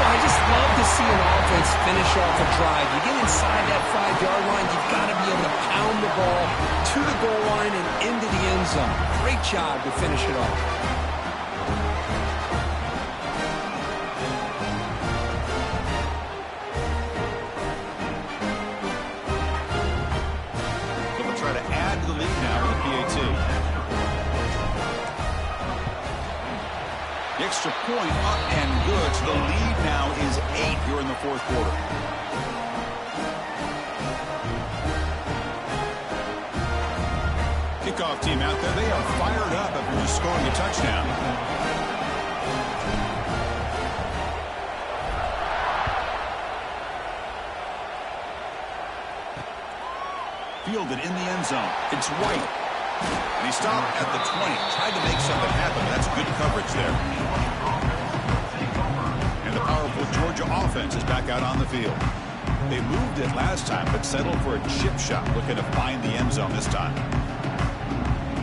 I just love to see an offense finish off a drive. You get inside that 5-yard line, you've got to be able to pound the ball to the goal line and into the end zone. Great job to finish it off. So we'll try to add to the lead now with the PAT. The extra point up and good. So the lead now is 8 here in the fourth quarter. Kickoff team out there. They are fired up after just scoring a touchdown. Fielded in the end zone. It's White. And he stopped at the 20. Tried to make something happen. That's good coverage there. And the powerful Georgia offense is back out on the field. They moved it last time, but settled for a chip shot, looking to find the end zone this time.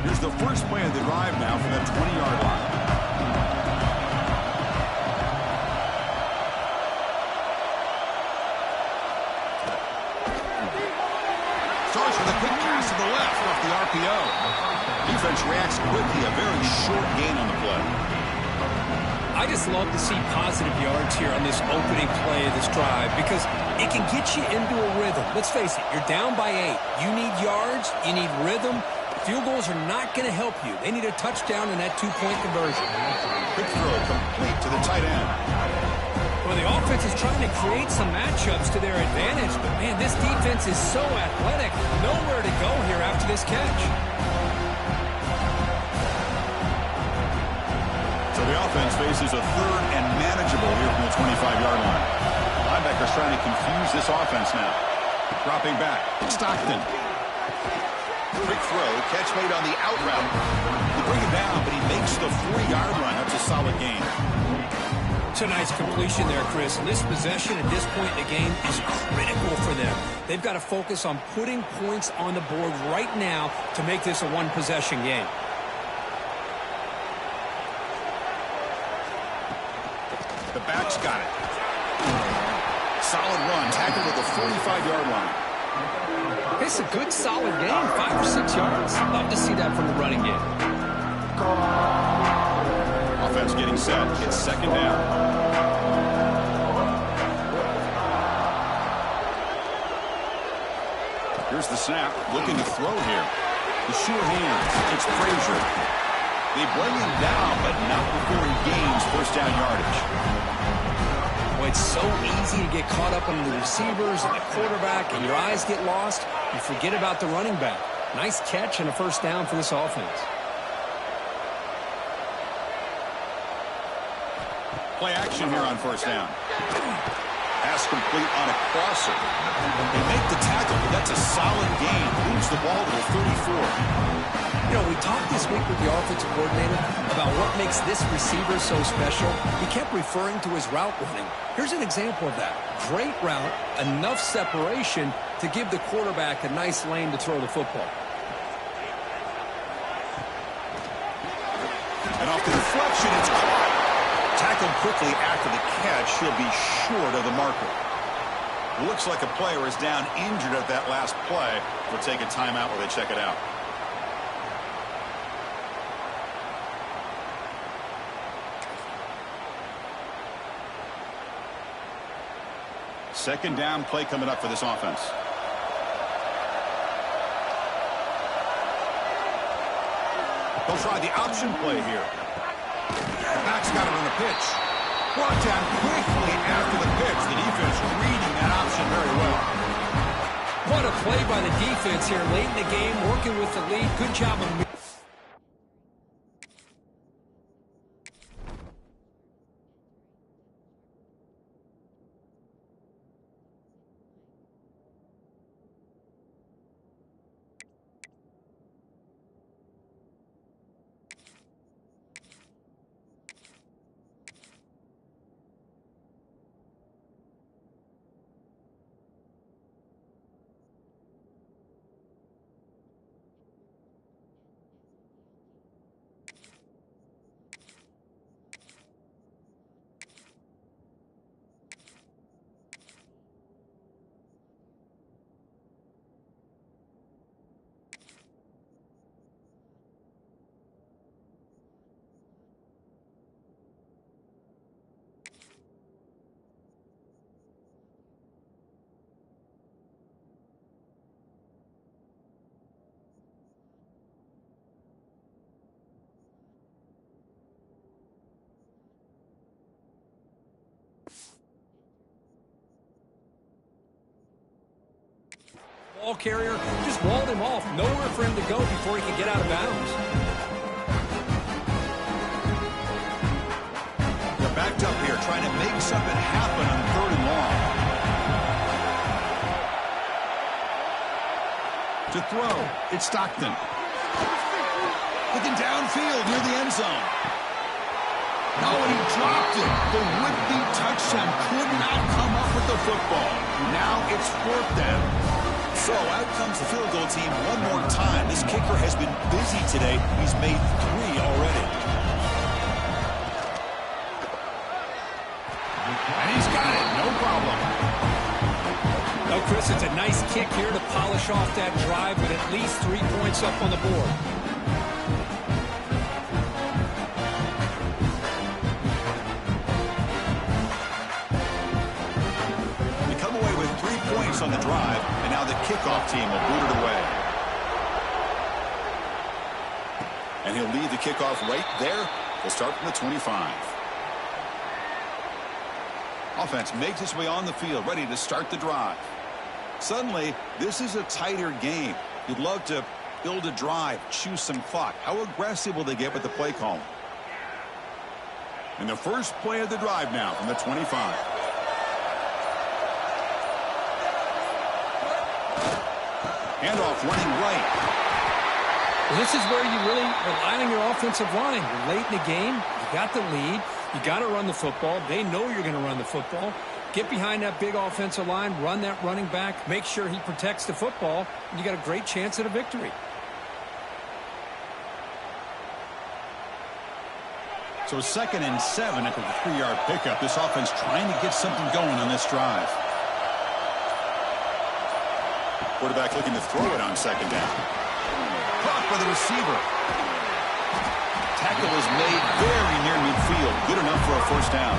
Here's the first play of the drive now from the 20-yard line. Starts with a quick pass to the left off the RPO. Defense reacts quickly, a very short gain on the play. I just love to see positive yards here on this opening play of this drive because it can get you into a rhythm. Let's face it, you're down by 8. You need yards, you need rhythm. Field goals are not going to help you. They need a touchdown in that two-point conversion. Quick throw complete to the tight end. Well, the offense is trying to create some matchups to their advantage, but, man, this defense is so athletic. Nowhere to go here after this catch. So the offense faces a third and manageable here from the 25-yard line. Linebackers trying to confuse this offense now. Dropping back. Stockton. Quick throw. Catch made on the out route. They bring it down, but he makes the 40-yard line. That's a solid gain. It's a nice completion there, Chris. And this possession at this point in the game is critical for them. They've got to focus on putting points on the board right now to make this a one-possession game. The back's got it. Solid run. Tackled at the 45-yard line. It's a good, solid game, 5 or 6 yards. Love to see that from the running game. Offense getting set. It's second down. Here's the snap. Looking to throw here. The sure hands. It's Frazier. They bring him down, but not before he gains first down yardage. Boy, it's so easy to get caught up on the receivers and the quarterback, and your eyes get lost. You forget about the running back. Nice catch and a first down for this offense. Play action here on first down. Pass complete on a crosser. They make the tackle, but that's a solid gain. Moves the ball to the 34. You know, we talked this week with the offensive coordinator about what makes this receiver so special. He kept referring to his route running. Here's an example of that. Great route, enough separation to give the quarterback a nice lane to throw the football. And off the deflection, it's caught. Tackled quickly after the catch. He'll be short of the marker. Looks like a player is down injured at that last play. We'll take a timeout while they check it out. Second down play coming up for this offense. They'll try the option play here. Back's got it on the pitch. Brought down quickly after the pitch. The defense reading that option very well. What a play by the defense here late in the game, working with the lead. Good job of ball carrier, just walled him off. Nowhere for him to go before he could get out of bounds. They're backed up here, trying to make something happen on third and long. To throw, it's Stockton. Looking downfield near the end zone. Oh, and he dropped it. The would-be touchdown could not come up with the football. Now it's fourth down. So out comes the field goal team one more time. This kicker has been busy today. He's made 3 already. And he's got it. No problem. No, Chris, it's a nice kick here to polish off that drive with at least 3 points up on the board. On the drive, and now the kickoff team will boot it away. And he'll lead the kickoff right there. They'll start from the 25. Offense makes its way on the field, ready to start the drive. Suddenly, this is a tighter game. You'd love to build a drive, choose some clock. How aggressive will they get with the play call? And the first play of the drive now from the 25. Handoff running right. Well, this is where you really rely on your offensive line. You're late in the game. You got the lead. You got to run the football. They know you're going to run the football. Get behind that big offensive line. Run that running back. Make sure he protects the football. And you got a great chance at a victory. So 2nd and 7 after the 3-yard pickup. This offense trying to get something going on this drive. Quarterback looking to throw it on 2nd down. Caught by the receiver. Tackle is made very near midfield. Good enough for a first down.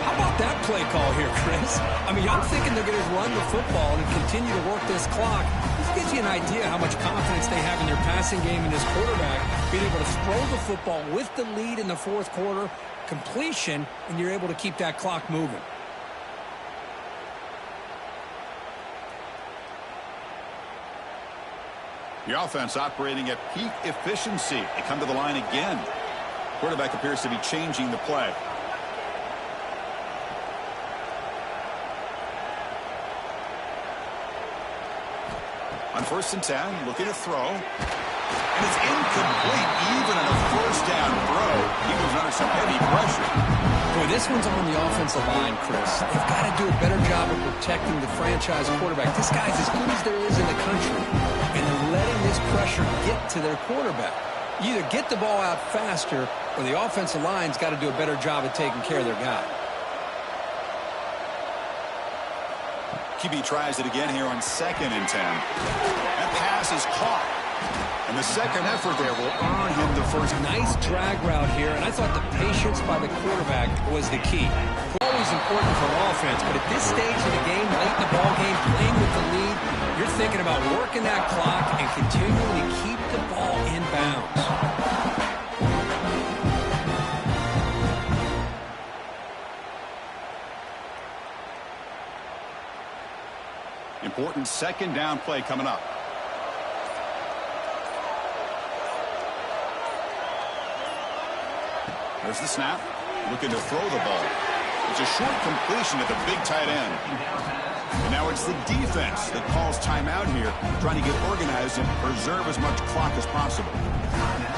How about that play call here, Chris? I mean, I'm thinking they're going to run the football and continue to work this clock. This gives you an idea how much confidence they have in their passing game and this quarterback being able to throw the football with the lead in the 4th quarter, completion, and you're able to keep that clock moving. The offense operating at peak efficiency. They come to the line again. Quarterback appears to be changing the play. On 1st and 10, looking to throw. And it's incomplete, even on a first down throw. He was under some heavy pressure. Boy, this one's on the offensive line, Chris. They've got to do a better job of protecting the franchise quarterback. This guy's as good as there is in the country. And they're letting this pressure get to their quarterback. You either get the ball out faster or the offensive line's got to do a better job of taking care of their guy. QB tries it again here on 2nd and 10. That pass is caught. And the second effort there will earn him the first. Nice drag route here, and I thought the patience by the quarterback was the key. Always important for an offense, but at this stage of the game, late in the ball game, playing with the lead, you're thinking about working that clock and continuing to keep the ball in bounds. Important 2nd down play coming up. There's the snap. Looking to throw the ball. It's a short completion at the big tight end. And now it's the defense that calls timeout here, trying to get organized and preserve as much clock as possible.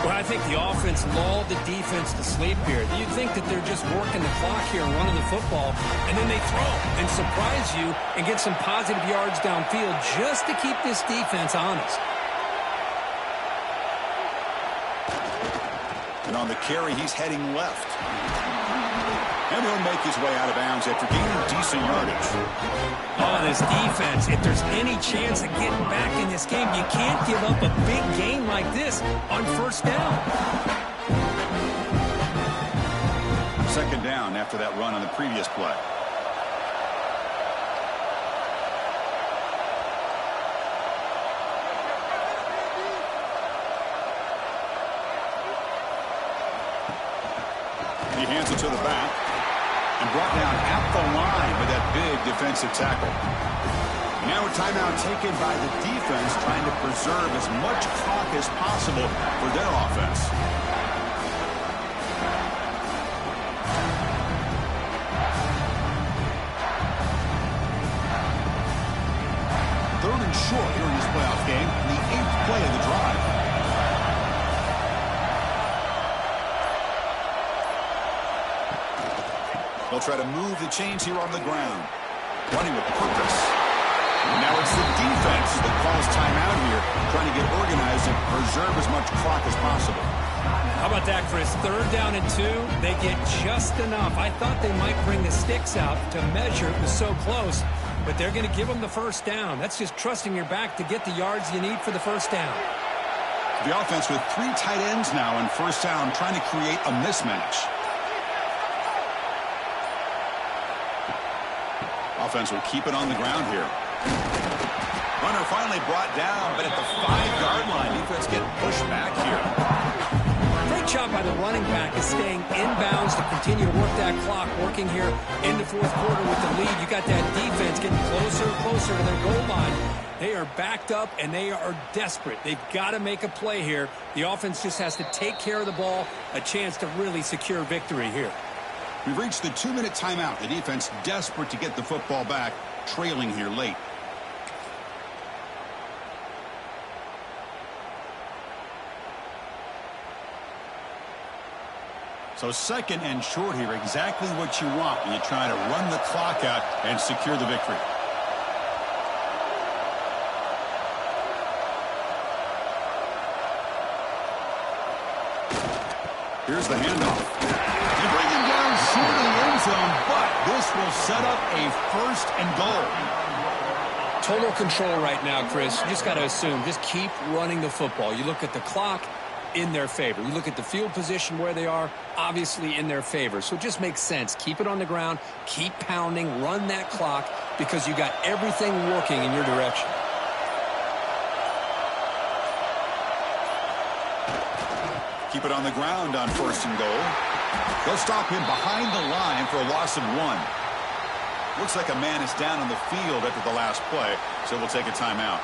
Well, I think the offense lulled the defense to sleep here. You'd think that they're just working the clock here and running the football, and then they throw and surprise you and get some positive yards downfield just to keep this defense honest. And on the carry, he's heading left. And he'll make his way out of bounds after gaining decent yardage. Oh, this defense, if there's any chance of getting back in this game, you can't give up a big game like this on 1st down. 2nd down after that run on the previous play. He hands it to the back and brought down at the line with that big defensive tackle. Now a timeout taken by the defense, trying to preserve as much clock as possible for their offense. Third and short here in this playoff game, the 8th play of the drive. They'll try to move the chains here on the ground. Running with purpose. And now it's the defense that calls timeout here, trying to get organized and preserve as much clock as possible. How about that, Chris? 3rd down and 2. They get just enough. I thought they might bring the sticks out to measure. It was so close. But they're going to give them the first down. That's just trusting your back to get the yards you need for the first down. The offense with 3 tight ends now on 1st down, trying to create a mismatch. Offense will keep it on the ground here. Runner finally brought down, but at the 5-yard line, defense getting pushed back here. Great job by the running back is staying inbounds to continue to work that clock, working here in the fourth quarter with the lead. You got that defense getting closer and closer to their goal line. They are backed up, and they are desperate. They've got to make a play here. The offense just has to take care of the ball, a chance to really secure victory here. We've reached the 2-minute timeout. The defense desperate to get the football back, trailing here late. So second and short here, exactly what you want when you try to run the clock out and secure the victory. Here's the handoff. They bring him down short of the end zone, but this will set up a 1st and goal. Total control right now, Chris. You just got to assume, just keep running the football. You look at the clock, in their favor. You look at the field position where they are, obviously in their favor. So it just makes sense. Keep it on the ground, keep pounding, run that clock, because you got everything working in your direction. Keep it on the ground on 1st and goal. They'll stop him behind the line for a loss of 1. Looks like a man is down on the field after the last play, so we'll take a timeout.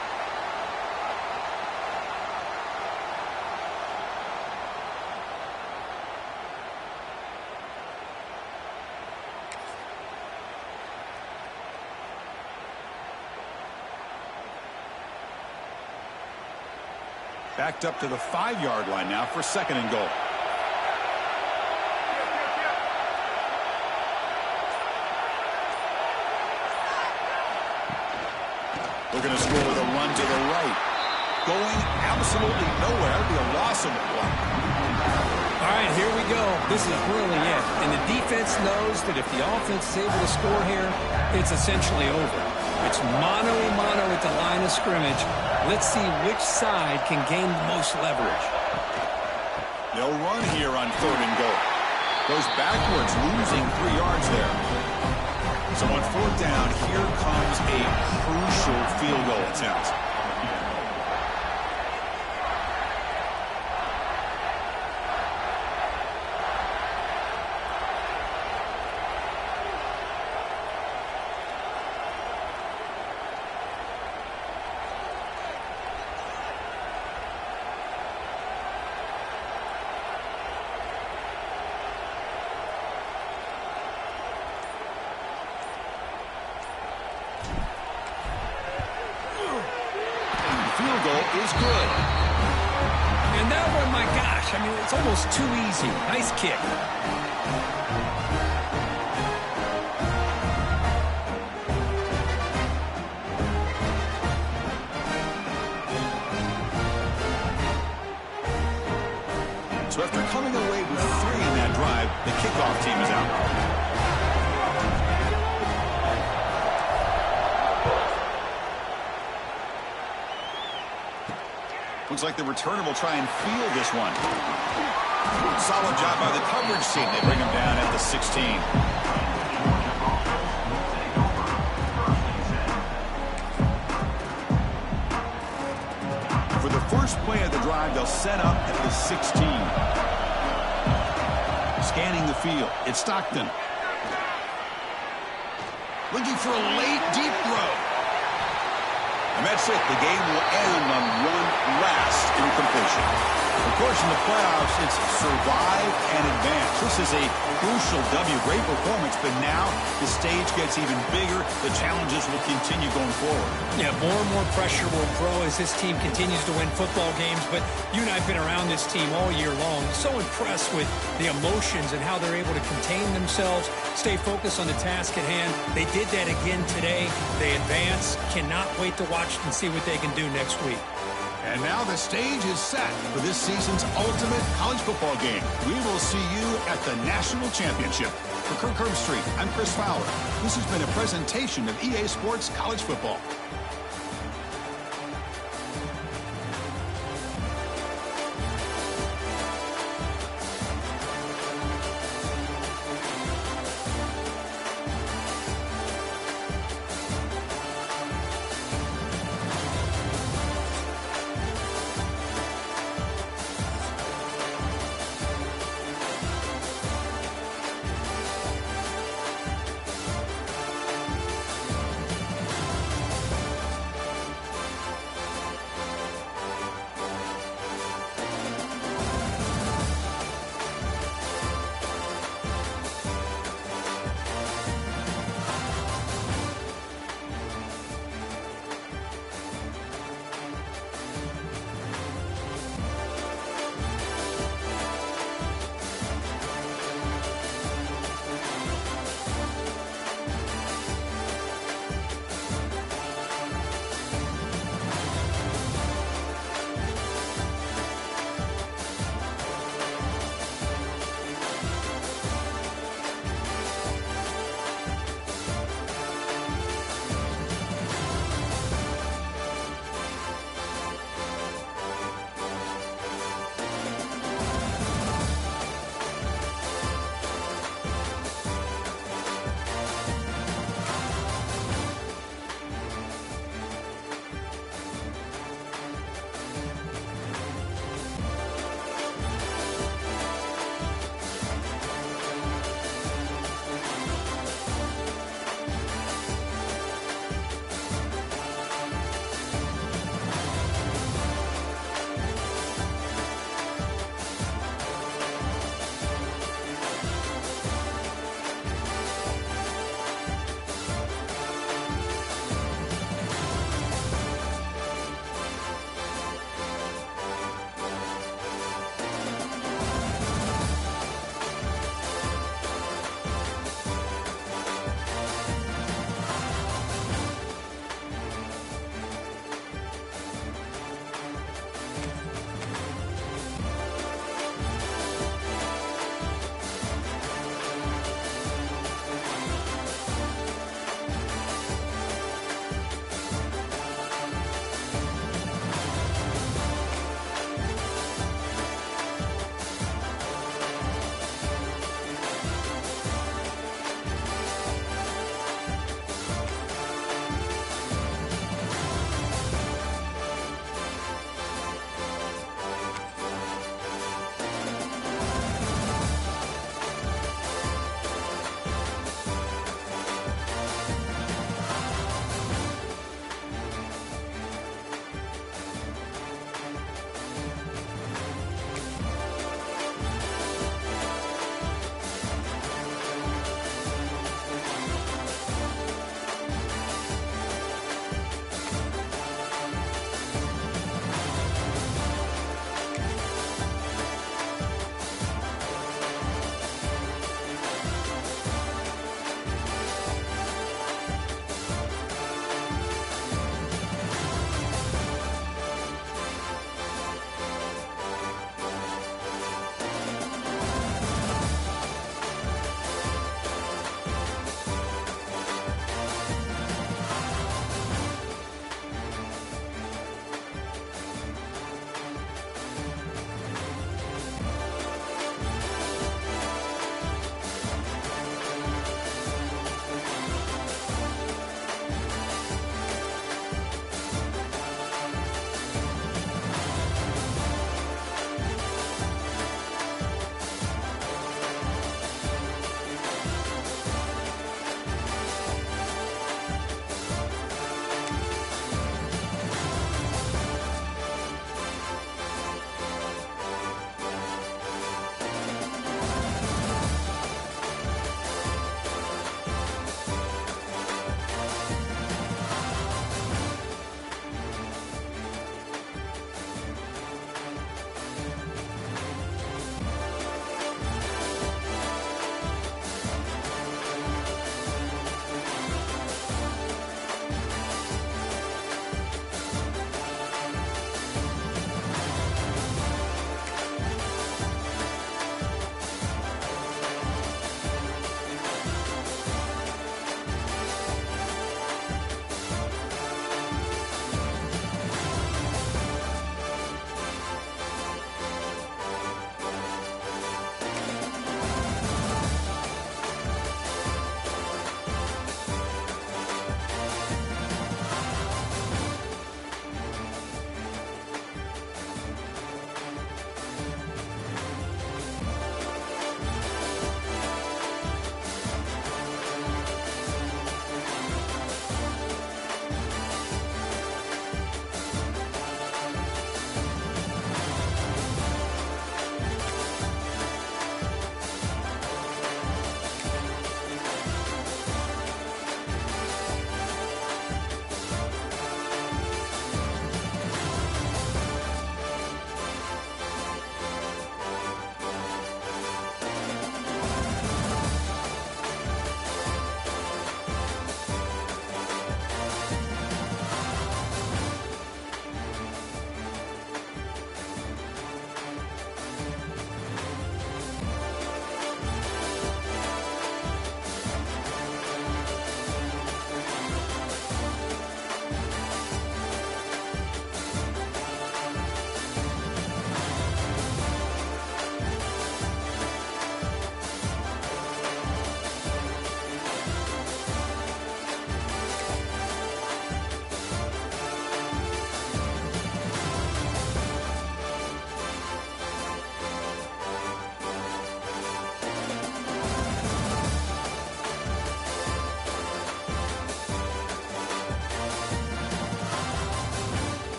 Backed up to the 5-yard line now for 2nd and goal. Looking to score with a run to the right. Going absolutely nowhere. It'll be a loss of a play. All right, here we go. This is really it. And the defense knows that if the offense is able to score here, it's essentially over. It's mano-a-mano at the line of scrimmage. Let's see which side can gain the most leverage. They'll run here on 3rd and goal. Goes backwards, losing 3 yards there. So on 4th down, here comes a crucial field goal attempt. Is good. And that one, my gosh, I mean, it's almost too easy. Nice kick. So after coming away with 3 in that drive, the kickoff team is out. Looks like the returner will try and field this one. Solid job by the coverage team. They bring him down at the 16. For the first play of the drive, they'll set up at the 16. Scanning the field. It's Stockton. Looking for a late, deep throw. And that's it. The game will end on one last incompletion. Of course, in the playoffs, it's survive and advance. This is a crucial W. Great performance, but now the stage gets even bigger. The challenges will continue going forward. Yeah, more and more pressure will grow as this team continues to win football games. But you and I have been around this team all year long. So impressed with the emotions and how they're able to contain themselves, stay focused on the task at hand. They did that again today. They advance. Cannot wait to watch and see what they can do next week. And now the stage is set for this season's ultimate college football game. We will see you at the National Championship. For Kirk Herbstreit, I'm Chris Fowler. This has been a presentation of EA Sports College Football.